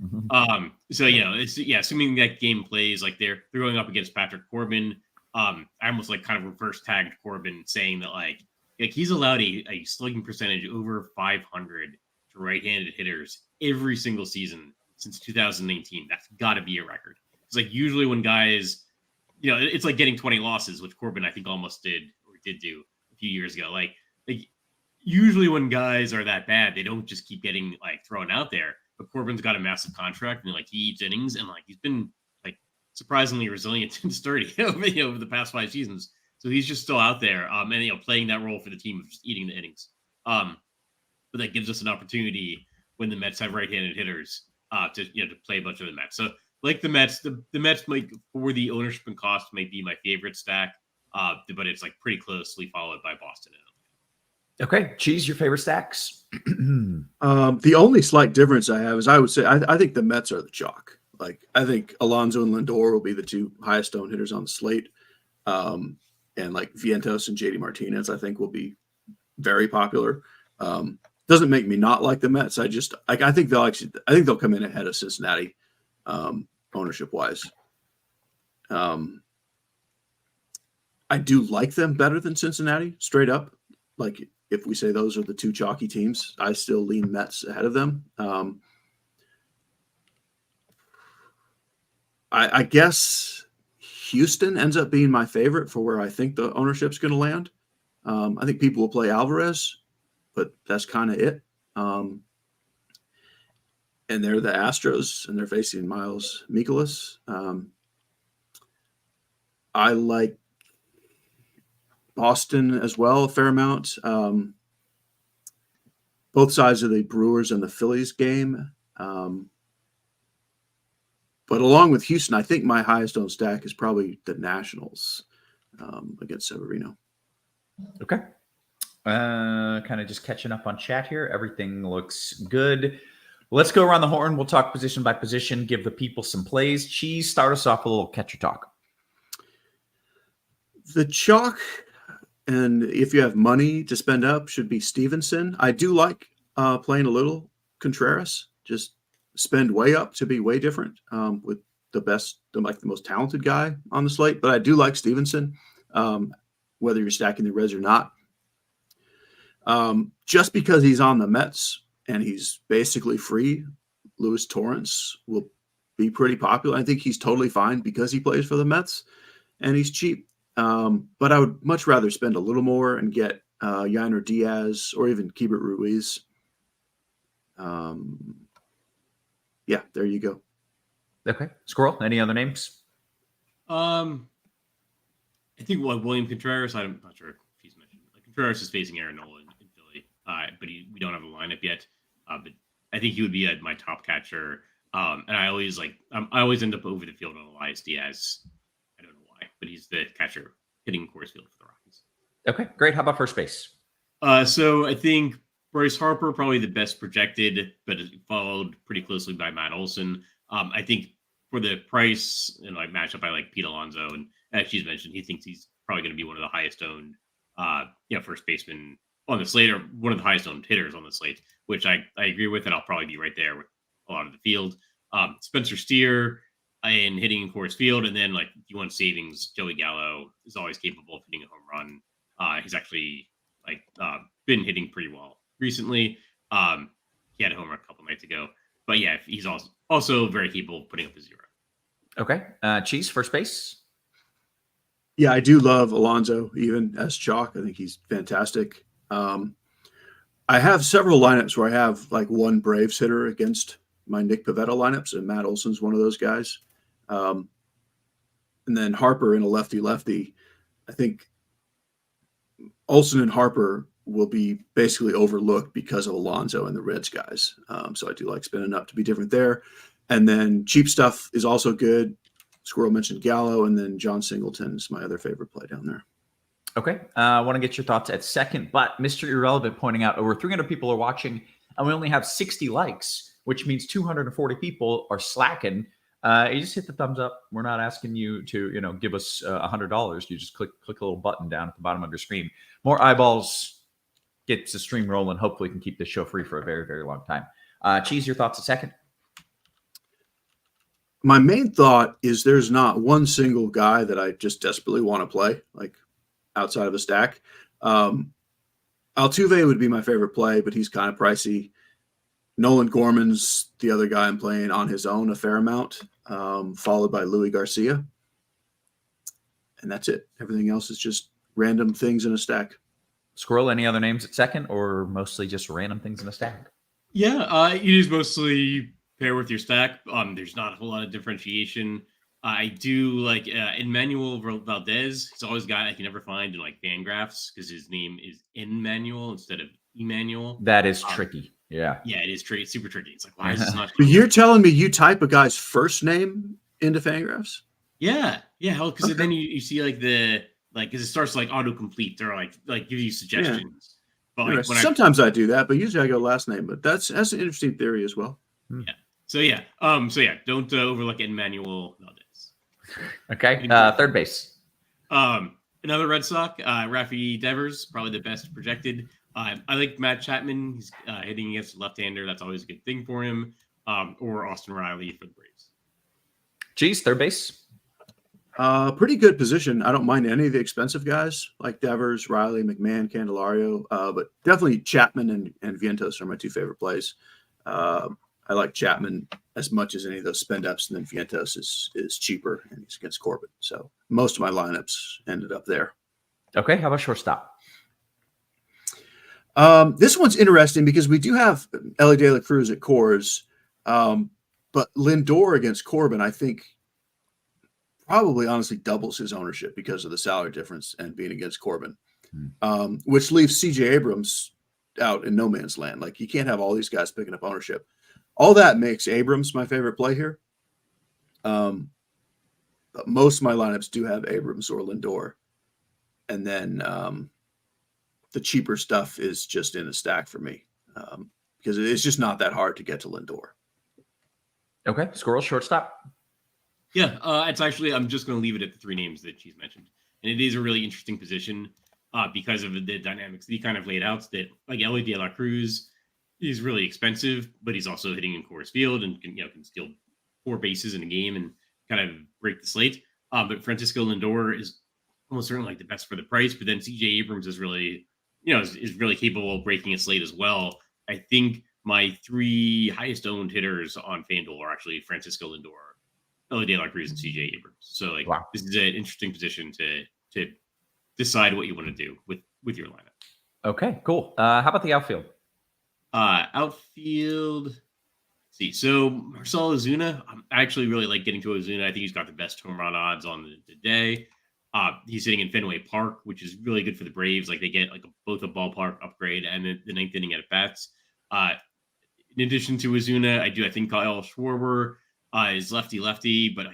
Assuming that game plays, like they're going up against Patrick Corbin. I almost like kind of reverse tagged Corbin, saying that like he's allowed a slugging percentage over 500 to right-handed hitters every single season since 2019. That's got to be a record. It's like usually when guys, it's like getting 20 losses, which Corbin I think almost did do a few years ago. Like usually when guys are that bad, they don't just keep getting like thrown out there. But Corbin's got a massive contract and like he eats innings and like he's been like surprisingly resilient and sturdy over the past 5 seasons. So he's just still out there and playing that role for the team of just eating the innings. But that gives us an opportunity when the Mets have right-handed hitters to play a bunch of the Mets. So like the Mets, the Mets might for the ownership and cost might be my favorite stack, but it's like pretty closely followed by Boston. Okay, Cheese, your favorite stacks? The only slight difference I have is I would say I think the Mets are the chalk. Like I think Alonso and Lindor will be the 2 highest owned hitters on the slate, and like Vientos and JD Martinez I think will be very popular. Doesn't make me not like the Mets. I think they'll come in ahead of Cincinnati ownership wise. I do like them better than Cincinnati straight up. Like if we say those are the 2 chalky teams, I still lean Mets ahead of them. I guess Houston ends up being my favorite for where I think the ownership's going to land. I think people will play Alvarez, but that's kind of it. And they're the Astros, and they're facing Miles Mikolas. I like Boston as well, a fair amount. Both sides of the Brewers and the Phillies game. But along with Houston, I think my highest owned stack is probably the Nationals against Severino. Okay. Kind of just catching up on chat here. Everything looks good. Let's go around the horn. We'll talk position by position, give the people some plays. Cheese, start us off a little catcher talk. The chalk, and if you have money to spend up, should be Stevenson. I do like playing a little Contreras. Just spend way up to be way different with the best, like the most talented guy on the slate. But I do like Stevenson, whether you're stacking the Reds or not. Just because he's on the Mets and he's basically free, Luis Torrens will be pretty popular. I think he's totally fine because he plays for the Mets and he's cheap. But I would much rather spend a little more and get Yainer Diaz or even Keibert Ruiz. Yeah, there you go. Okay. Squirrel, any other names? I think William Contreras, I'm not sure if he's mentioned. Like Contreras is facing Aaron Nola in Philly, but we don't have a lineup yet. But I think he would be my top catcher. And I always end up over the field on Elias Diaz. I don't know why, but he's the catcher hitting Coors Field for the Rockies. Okay, great. How about first base? So I think Bryce Harper, probably the best projected, but followed pretty closely by Matt Olson. I think for the price and like matchup, I like Pete Alonso. And as she's mentioned, he thinks he's probably going to be one of the highest owned first baseman on the slate, or one of the highest owned hitters on the slate, which I agree with, and I'll probably be right there with a lot of the field. Spencer Steer in hitting in Coors Field, and then like if you want savings, Joey Gallo is always capable of hitting a home run. He's actually been hitting pretty well recently. He had a homer a couple nights ago. But yeah, he's also very capable of putting up a 0. Okay. Cheese, first base. Yeah, I do love Alonso, even as chalk. I think he's fantastic. I have several lineups where I have like one Braves hitter against my Nick Pivetta lineups, and Matt Olson's one of those guys. And then Harper in a lefty-lefty. I think Olson and Harper will be basically overlooked because of Alonso and the Reds guys. So I do like spinning up to be different there. And then cheap stuff is also good. Squirrel mentioned Gallo, and then John Singleton is my other favorite play down there. Okay. I want to get your thoughts at second, but Mr. Irrelevant pointing out over 300 people are watching, and we only have 60 likes, which means 240 people are slacking. You just hit the thumbs up. We're not asking you to, give us $100. You just click a little button down at the bottom of your screen. More eyeballs gets the stream rolling. Hopefully we can keep this show free for a very, very long time. Cheese, your thoughts at second? My main thought is there's not one single guy that I just desperately want to play, like outside of a stack. Altuve would be my favorite play, but he's kind of pricey. Nolan Gorman's the other guy I'm playing on his own a fair amount, followed by Louis Garcia. And that's it. Everything else is just random things in a stack. Squirrel, any other names at second, or mostly just random things in a stack? Yeah, it is mostly pair with your stack. There's not a whole lot of differentiation. I do like Emmanuel Valdez. He's always a guy I can never find in like Fangraphs because his name is Emmanuel instead of Emmanuel. That is tricky. Yeah. Yeah, it is tricky. Super tricky. It's like, why is this not? But you're telling me you type a guy's first name into Fangraphs? Yeah. Because then you see because it starts like autocomplete or like give you suggestions. Yeah. But sometimes I do that, but usually I go last name. But that's an interesting theory as well. Yeah. Don't overlook Emmanuel Valdez. Okay. Third base. Another Red Sox, Rafi Devers, probably the best projected. I like Matt Chapman. He's hitting against a left-hander. That's always a good thing for him. Or Austin Riley for the Braves. Geez, third base. Pretty good position. I don't mind any of the expensive guys like Devers, Riley, McMahon, Candelario, but definitely Chapman and Vientos are my two favorite plays. I like Chapman as much as any of those spend ups, and then Vientos is cheaper and he's against Corbin. So most of my lineups ended up there. Okay, how about shortstop? This one's interesting because we do have Ellie De La Cruz at Coors, but Lindor against Corbin, I think, probably honestly doubles his ownership because of the salary difference and being against Corbin, which leaves CJ Abrams out in no man's land. Like, you can't have all these guys picking up ownership. All that makes Abrams my favorite play here. But most of my lineups do have Abrams or Lindor. And then the cheaper stuff is just in a stack for me because it's just not that hard to get to Lindor. Okay. Squirrel, shortstop. Yeah, it's actually, I'm just going to leave it at the three names that she's mentioned. And it is a really interesting position because of the dynamics that he kind of laid out. That like Ellie De La Cruz, he's really expensive, but he's also hitting in Coors Field and can steal 4 bases in a game and kind of break the slate. But Francisco Lindor is almost certainly like the best for the price. But then CJ Abrams is really, is really capable of breaking a slate as well. I think my 3 highest owned hitters on FanDuel are actually Francisco Lindor, Ellie De La Cruz, and CJ Abrams. So This is an interesting position to decide what you want to do with your lineup. Okay, cool. How about the outfield? Outfield. Let's see. So Marcell Ozuna, I actually really like getting to Ozuna. I think he's got the best home run odds on the day. He's sitting in Fenway Park, which is really good for the Braves. Like, they get like both a ballpark upgrade and the ninth inning at bats. In addition to Ozuna, I think Kyle Schwarber is lefty, but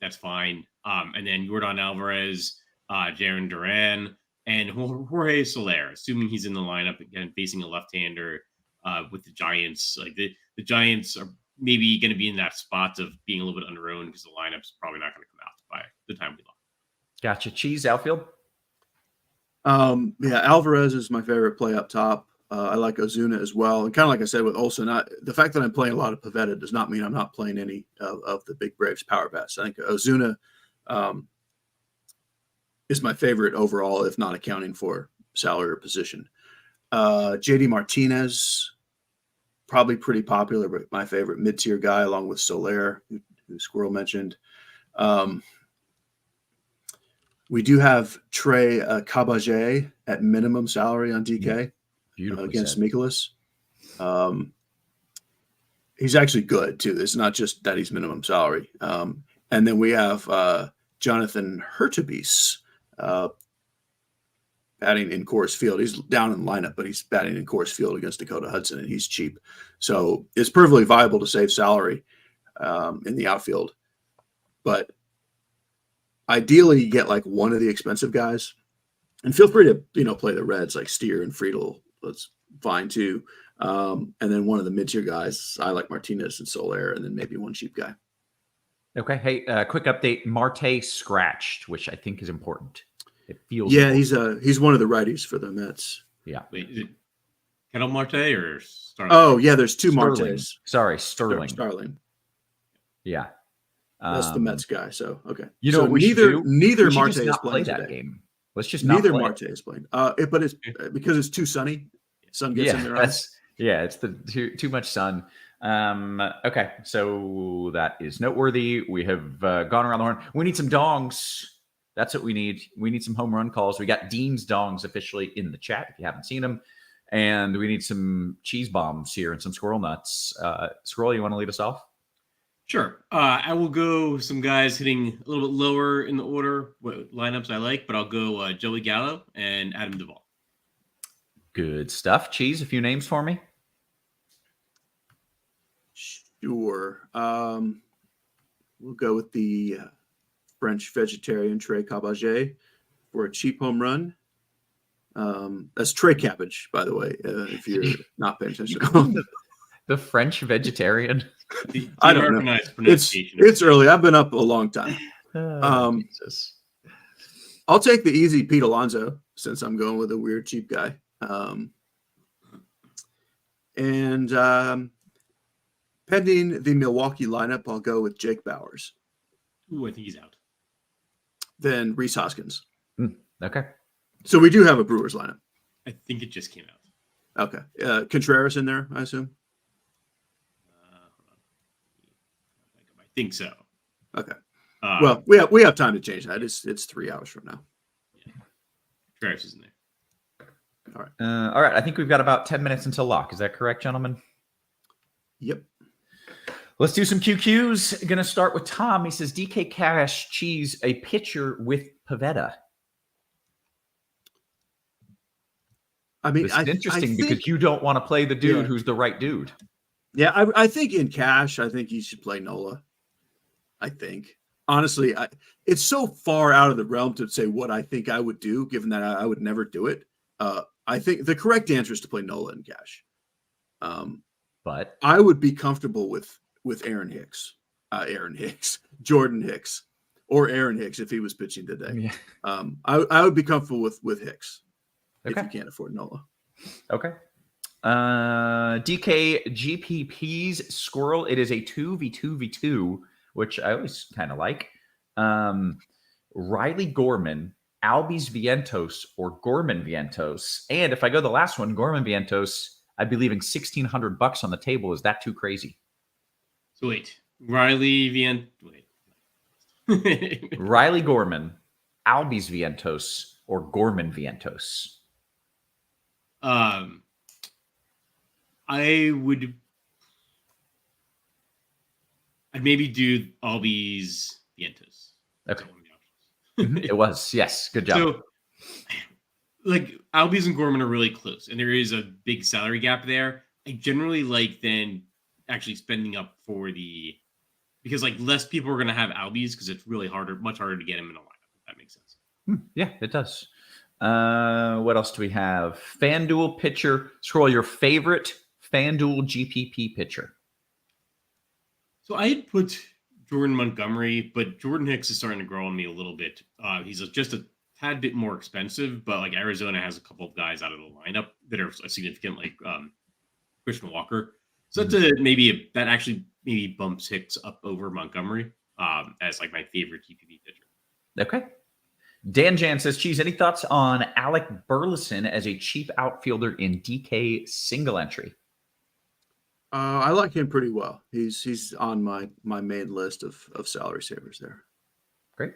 that's fine. And then Yordan Alvarez, Jarren Duran, and Jorge Soler, assuming he's in the lineup again, facing a left-hander with the Giants. Like the Giants are maybe going to be in that spot of being a little bit under-owned because the lineup's probably not going to come out by the time we lock. Gotcha. Cheese, outfield? Alvarez is my favorite play up top. I like Ozuna as well. And kind of like I said with Olson, the fact that I'm playing a lot of Pivetta does not mean I'm not playing any of the big Braves power bats. I think Ozuna is my favorite overall, if not accounting for salary or position. JD Martinez, probably pretty popular, but my favorite mid-tier guy, along with Soler, who Squirrel mentioned. We do have Trey Caballé at minimum salary on DK against Mikolas. He's actually good, too. It's not just that he's minimum salary. And then we have Jonathan Hurtubise batting in Coors Field. He's down in the lineup, but he's batting in Coors Field against Dakota Hudson, and he's cheap. So it's perfectly viable to save salary in the outfield. But ideally, you get like one of the expensive guys. And feel free to, play the Reds like Steer and Friedel. That's fine, too. And then one of the mid-tier guys, I like Martinez and Soler, and then maybe one cheap guy. Okay. Hey, quick update. Marte scratched, which I think is important. It feels important. He's one of the righties for the Mets. Yeah. Wait, is it Kettle Marte or Starling? Oh, yeah, there's two Sterling. Martes. Sorry, Sterling. Starling. Yeah. That's the Mets guy, so okay. So what we neither Marte is not playing play that today. game. Let's just not neither play Marte is playing. But it's because it's too sunny. Sun gets in their eyes. It's the too much sun. Okay, so that is noteworthy. We have gone around the horn. We need some dongs. That's what we need. We need some home run calls. We got Dean's dongs officially in the chat if you haven't seen them. And we need some cheese bombs here and some squirrel nuts. Squirrel, you want to lead us off? Sure. I will go with some guys hitting a little bit lower in the order, what lineups I like, but I'll go Joey Gallo and Adam Duvall. Good stuff. Cheese, a few names for me. Sure. We'll go with the French vegetarian Trey Caballé for a cheap home run. That's Trey Cabbage, by the way, if you're not paying attention. The French vegetarian. I don't know. It's early. I've been up a long time. Jesus. I'll take the easy Pete Alonso since I'm going with a weird cheap guy. Pending the Milwaukee lineup, I'll go with Jake Bauers. Ooh, I think he's out. Then Rhys Hoskins. Okay. So we do have a Brewers lineup. I think it just came out. Okay. Contreras in there, I assume? I think so. Okay. Well, we have time to change that. It's 3 hours from now. Yeah. Contreras is in there. All right. All right. I think we've got about 10 minutes until lock. Is that correct, gentlemen? Yep. Let's do some QQs. Going to start with Tom. He says, DK Cash Cheese, a pitcher with Pavetta. I mean, it's interesting because you don't want to play the dude who's the right dude. Yeah, I think in cash, I think you should play Nola. I think. Honestly, it's so far out of the realm to say what I think I would do, given that I would never do it. I think the correct answer is to play Nola in cash. But I would be comfortable with Jordan Hicks, or Aaron Hicks if he was pitching today. Yeah. I would be comfortable with Hicks if you can't afford Nola. Okay. DK GPP's Squirrel. It is a 2v2v2, which I always kind of like. Riley Gorman, Albies Vientos, or Gorman Vientos. And if I go the last one, Gorman Vientos, I'd be leaving $1,600 on the table. Is that too crazy? So wait, Riley Riley Gorman, Albies Vientos, or Gorman Vientos. I'd maybe do Albies Vientos. Okay. It was, yes. Good job. So, like, Albies and Gorman are really close, and there is a big salary gap there. I generally like then actually spending up for because like less people are going to have Albies because it's really much harder to get him in a lineup, if that makes sense. Yeah, it does. What else do we have? FanDuel pitcher. Scroll your favorite FanDuel GPP pitcher. So I had put Jordan Montgomery, but Jordan Hicks is starting to grow on me a little bit. He's just a tad bit more expensive, but like Arizona has a couple of guys out of the lineup that are significant, like Christian Walker. So that actually maybe bumps Hicks up over Montgomery as like my favorite GPP pitcher. Okay. Dan Jan says, Cheese, any thoughts on Alec Burleson as a cheap outfielder in DK single entry? I like him pretty well. He's on my main list of salary savers there. Great.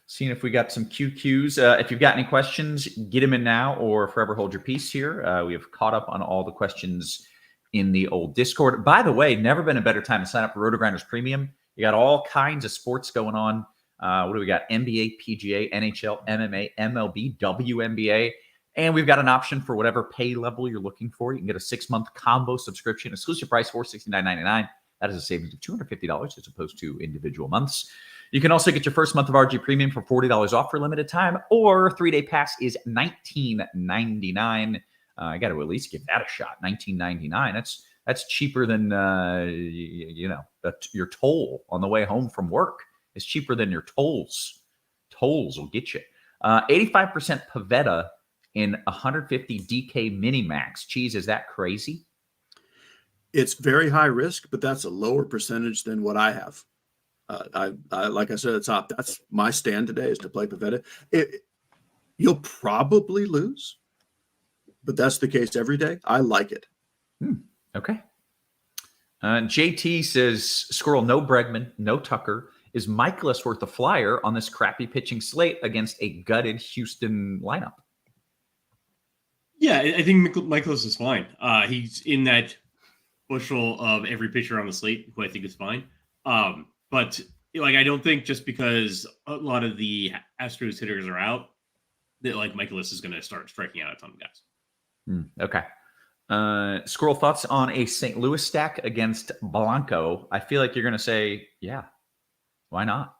Seeing if we got some QQs. If you've got any questions, get them in now or forever hold your peace here. We have caught up on all the questions in the old Discord. By the way, never been a better time to sign up for RotoGrinders Premium. You got all kinds of sports going on. What do we got? NBA, PGA, NHL, MMA, MLB, WNBA. And we've got an option for whatever pay level you're looking for. You can get a 6-month combo subscription, exclusive price $469.99. That is a savings of $250 as opposed to individual months. You can also get your first month of RG Premium for $40 off for a limited time, or 3-day pass is $19.99. I got to at least give that a shot. $19.99. That's cheaper than your toll on the way home from work. It's cheaper than your tolls. Tolls will get you 85% Pavetta in 150 DK mini max. Cheese, is that crazy? It's very high risk, but that's a lower percentage than what I have. I like I said at the top, that's my stand today is to play Pavetta. You'll probably lose, but that's the case every day. I like it. Okay. JT says, Squirrel, no Bregman, no Tucker. Is Michaelis worth a flyer on this crappy pitching slate against a gutted Houston lineup? Yeah, I think Michaelis is fine. He's in that bushel of every pitcher on the slate, who I think is fine. But like, I don't think just because a lot of the Astros hitters are out, that like Michaelis is going to start striking out a ton of guys. Okay. Squirrel, thoughts on a St. Louis stack against Blanco? I feel like you're going to say, yeah, why not?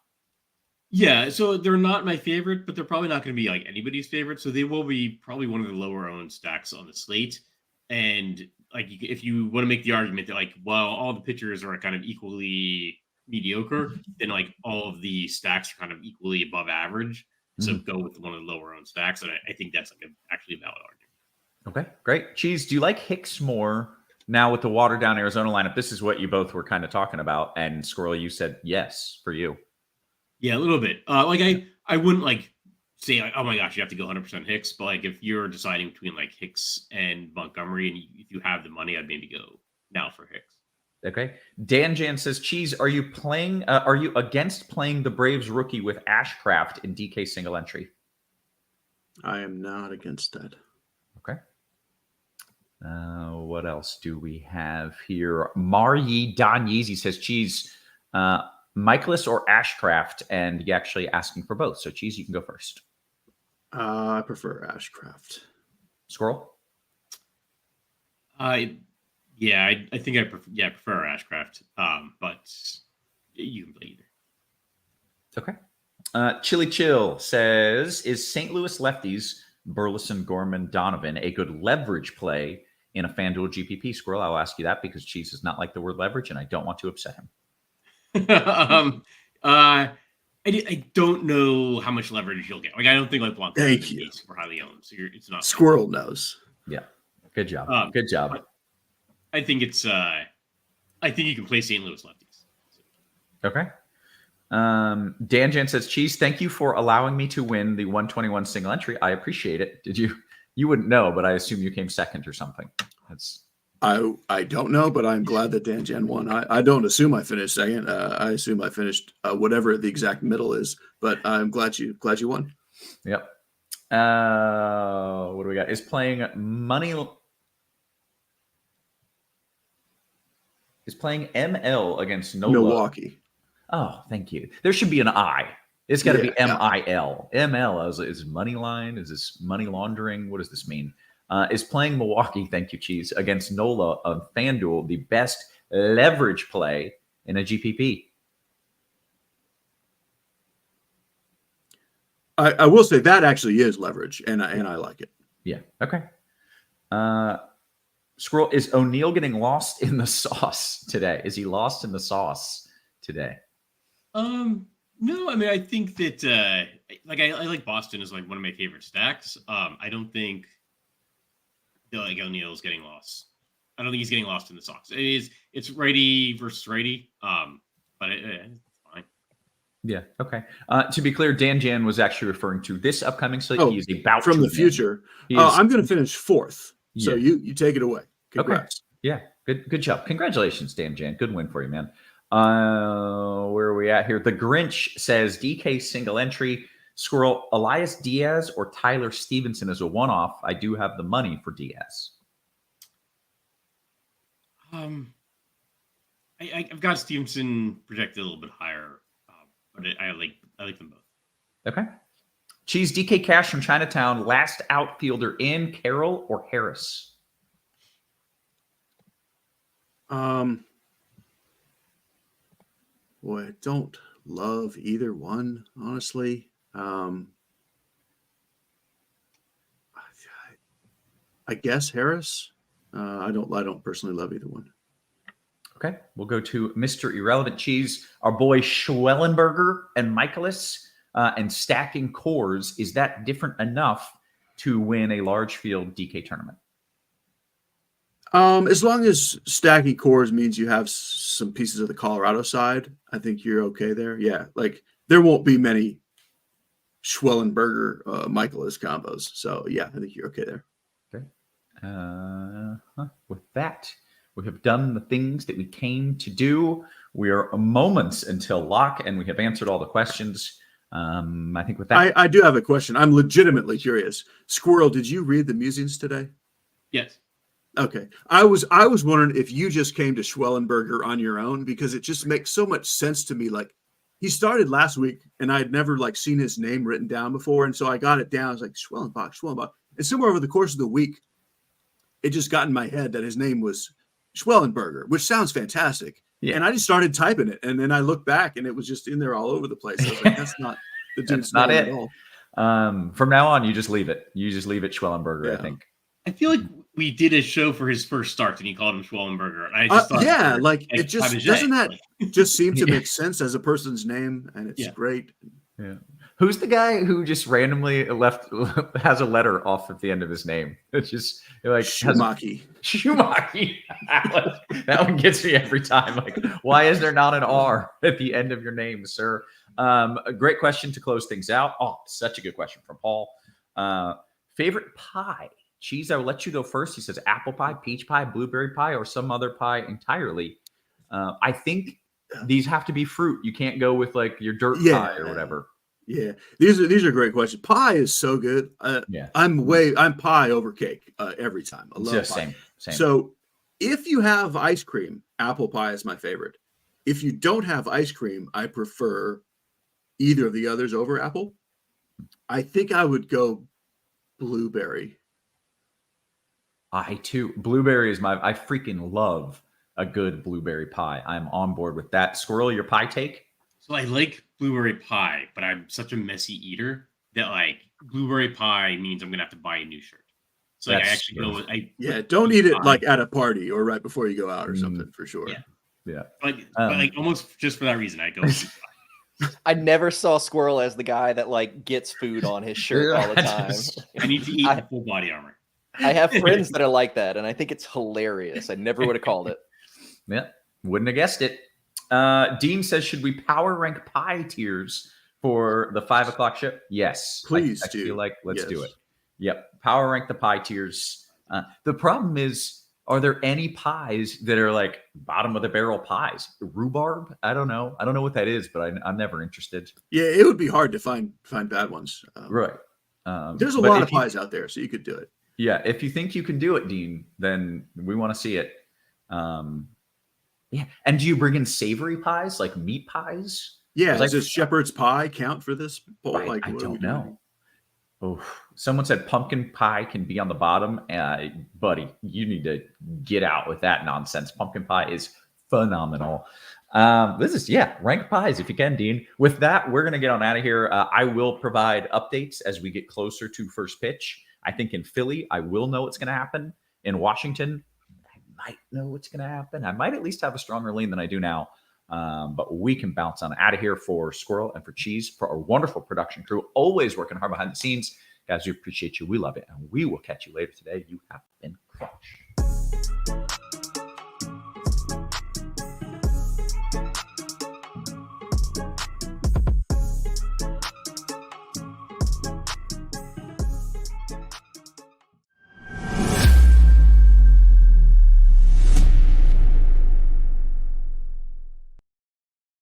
Yeah, so they're not my favorite, but they're probably not going to be like anybody's favorite. So they will be probably one of the lower owned stacks on the slate. And like, if you want to make the argument that like, well, all the pitchers are kind of equally mediocre, then like all of the stacks are kind of equally above average. So go with one of the lower owned stacks. And I think that's like actually a valid argument. Okay, great. Cheese, do you like Hicks more now with the watered down Arizona lineup? This is what you both were kind of talking about. And Squirrel, you said yes for you. Yeah, a little bit. Like I wouldn't like say like, oh my gosh, you have to go 100% Hicks. But like if you're deciding between like Hicks and Montgomery, and if you have the money, I'd maybe go now for Hicks. Okay. Dan Jan says, Cheese, are you against playing the Braves rookie with Ashcraft in DK single entry? I am not against that. Okay. What else do we have here? Maryi Don Yeezy says, Cheese, Michaelis or Ashcraft, and you're actually asking for both. So, Cheese, you can go first. I prefer Ashcraft. Squirrel? Yeah, I think I prefer Ashcraft. But you can play either. Okay. Chili Chill says, is St. Louis lefties Burleson, Gorman, Donovan a good leverage play in a FanDuel GPP? Squirrel, I'll ask you that because Cheese does not like the word leverage, and I don't want to upset him. I don't know how much leverage you'll get. Like, I don't think like Blanco is super highly owned, so it's not. Squirrel knows. Yeah, good job. Good job. I think it's. I think you can play St. Louis lefties. Okay. Dan Jan says, Cheese, thank you for allowing me to win the 121 single entry. I appreciate it. Did you? You wouldn't know, but I assume you came second or something. I don't know, but I'm glad that Dan Jan won. I don't assume I finished second. I assume I finished whatever the exact middle is, but I'm glad you won. Yep. What do we got? Is playing ML against Milwaukee. Oh, thank you. There should be an I. It's got to be MIL. ML is money line. Is this money laundering? What does this mean? Is playing Milwaukee, thank you, Cheese, against Nola of FanDuel the best leverage play in a GPP? I will say that actually is leverage, and I like it. Yeah. Okay. Squirrel, is O'Neill getting lost in the sauce today? Is he lost in the sauce today? No, I mean, I think that I like Boston as like one of my favorite stacks. I don't think like O'Neill's getting lost. I don't think he's getting lost in the sauce. It's righty versus righty. But it's fine. Yeah. Okay. To be clear, Dan Jan was actually referring to this upcoming slate. Oh, he is about from to the win. future. I'm going to finish 4th. So Yeah. you take it away. Congrats. Okay. Yeah. Good job. Congratulations, Dan Jan. Good win for you, man. Where are we at here? The Grinch says DK single entry. Squirrel, Elias Diaz or Tyler Stevenson is a one-off. I do have the money for Diaz. I've got Stevenson projected a little bit higher, but I like them both. Okay. Cheese DK Cash from Chinatown. Last outfielder in, Carroll or Harris? Boy, I don't love either one, honestly. I guess Harris. I don't personally love either one. Okay, we'll go to Mr. Irrelevant Cheese. Our boy Schwellenberger and Michaelis and stacking cores. Is that different enough to win a large field DK tournament? As long as stacking cores means you have some pieces of the Colorado side, I think you're okay there. Yeah, like there won't be many Schwellenberger Michaelis combos. So yeah, I think you're okay there. Okay. With that, we have done the things that we came to do. We are moments until lock, and we have answered all the questions. I think with that, I do have a question. I'm legitimately curious. Squirrel, did you read the musings today? Yes. Okay. I was wondering if you just came to Schwellenberger on your own, because it just makes so much sense to me. Like, he started last week and I had never seen his name written down before. And so I got it down. I was like, Schwellenbach. And somewhere over the course of the week, it just got in my head that his name was Schwellenberger, which sounds fantastic. Yeah. And I just started typing it. And then I looked back and it was just in there all over the place. I was like, that's not the dude's name at all. From now on, you just leave it. You just leave it Schwellenberger, yeah. I think. I feel like we did a show for his first start and he called him Schwellenberger. And I just thought, it just doesn't that just seem to make sense as a person's name, and it's great. Yeah. Who's the guy who just randomly has a letter off at the end of his name? It's just like Schumaki. That one gets me every time. Like, why is there not an R at the end of your name, sir? A great question to close things out. Oh, such a good question from Paul. Favorite pie? Cheese, I will let you go first. He says apple pie, peach pie, blueberry pie, or some other pie entirely. I think these have to be fruit. You can't go with your dirt pie or whatever. Yeah, these are great questions. Pie is so good. I'm pie over cake every time. I love pie. Same. So if you have ice cream, apple pie is my favorite. If you don't have ice cream, I prefer either of the others over apple. I think I would go blueberry. I too. Blueberry is I freaking love a good blueberry pie. I'm on board with that. Squirrel, your pie take? So I like blueberry pie, but I'm such a messy eater that blueberry pie means I'm going to have to buy a new shirt. So I actually go with... don't eat it at a party or right before you go out or something for sure. Yeah. But almost just for that reason, I go with pie. I never saw Squirrel as the guy that gets food on his shirt all the time. I need to eat full body armor. I have friends that are like that, and I think it's hilarious. I never would have called it. Yeah, wouldn't have guessed it. Dean says, should we power rank pie tiers for the 5 o'clock ship? Yes. Please I feel like let's do it. Yep. Power rank the pie tiers. The problem is, are there any pies that are bottom of the barrel pies? Rhubarb? I don't know. I don't know what that is, but I'm never interested. Yeah, it would be hard to find bad ones. Right. There's a lot of pies out there, so you could do it. Yeah, if you think you can do it, Dean, then we want to see it. Yeah, and do you bring in savory pies, like meat pies? Yeah, does shepherd's pie count for this bowl? I don't know. Oh, someone said pumpkin pie can be on the bottom. Buddy, you need to get out with that nonsense. Pumpkin pie is phenomenal. Rank pies if you can, Dean. With that, we're going to get on out of here. I will provide updates as we get closer to first pitch. I think in Philly, I will know what's going to happen. In Washington, I might know what's going to happen. I might at least have a stronger lean than I do now. But we can bounce on out of here for Squirrel and for Cheese, for our wonderful production crew, always working hard behind the scenes. Guys, we appreciate you. We love it. And we will catch you later today. You have been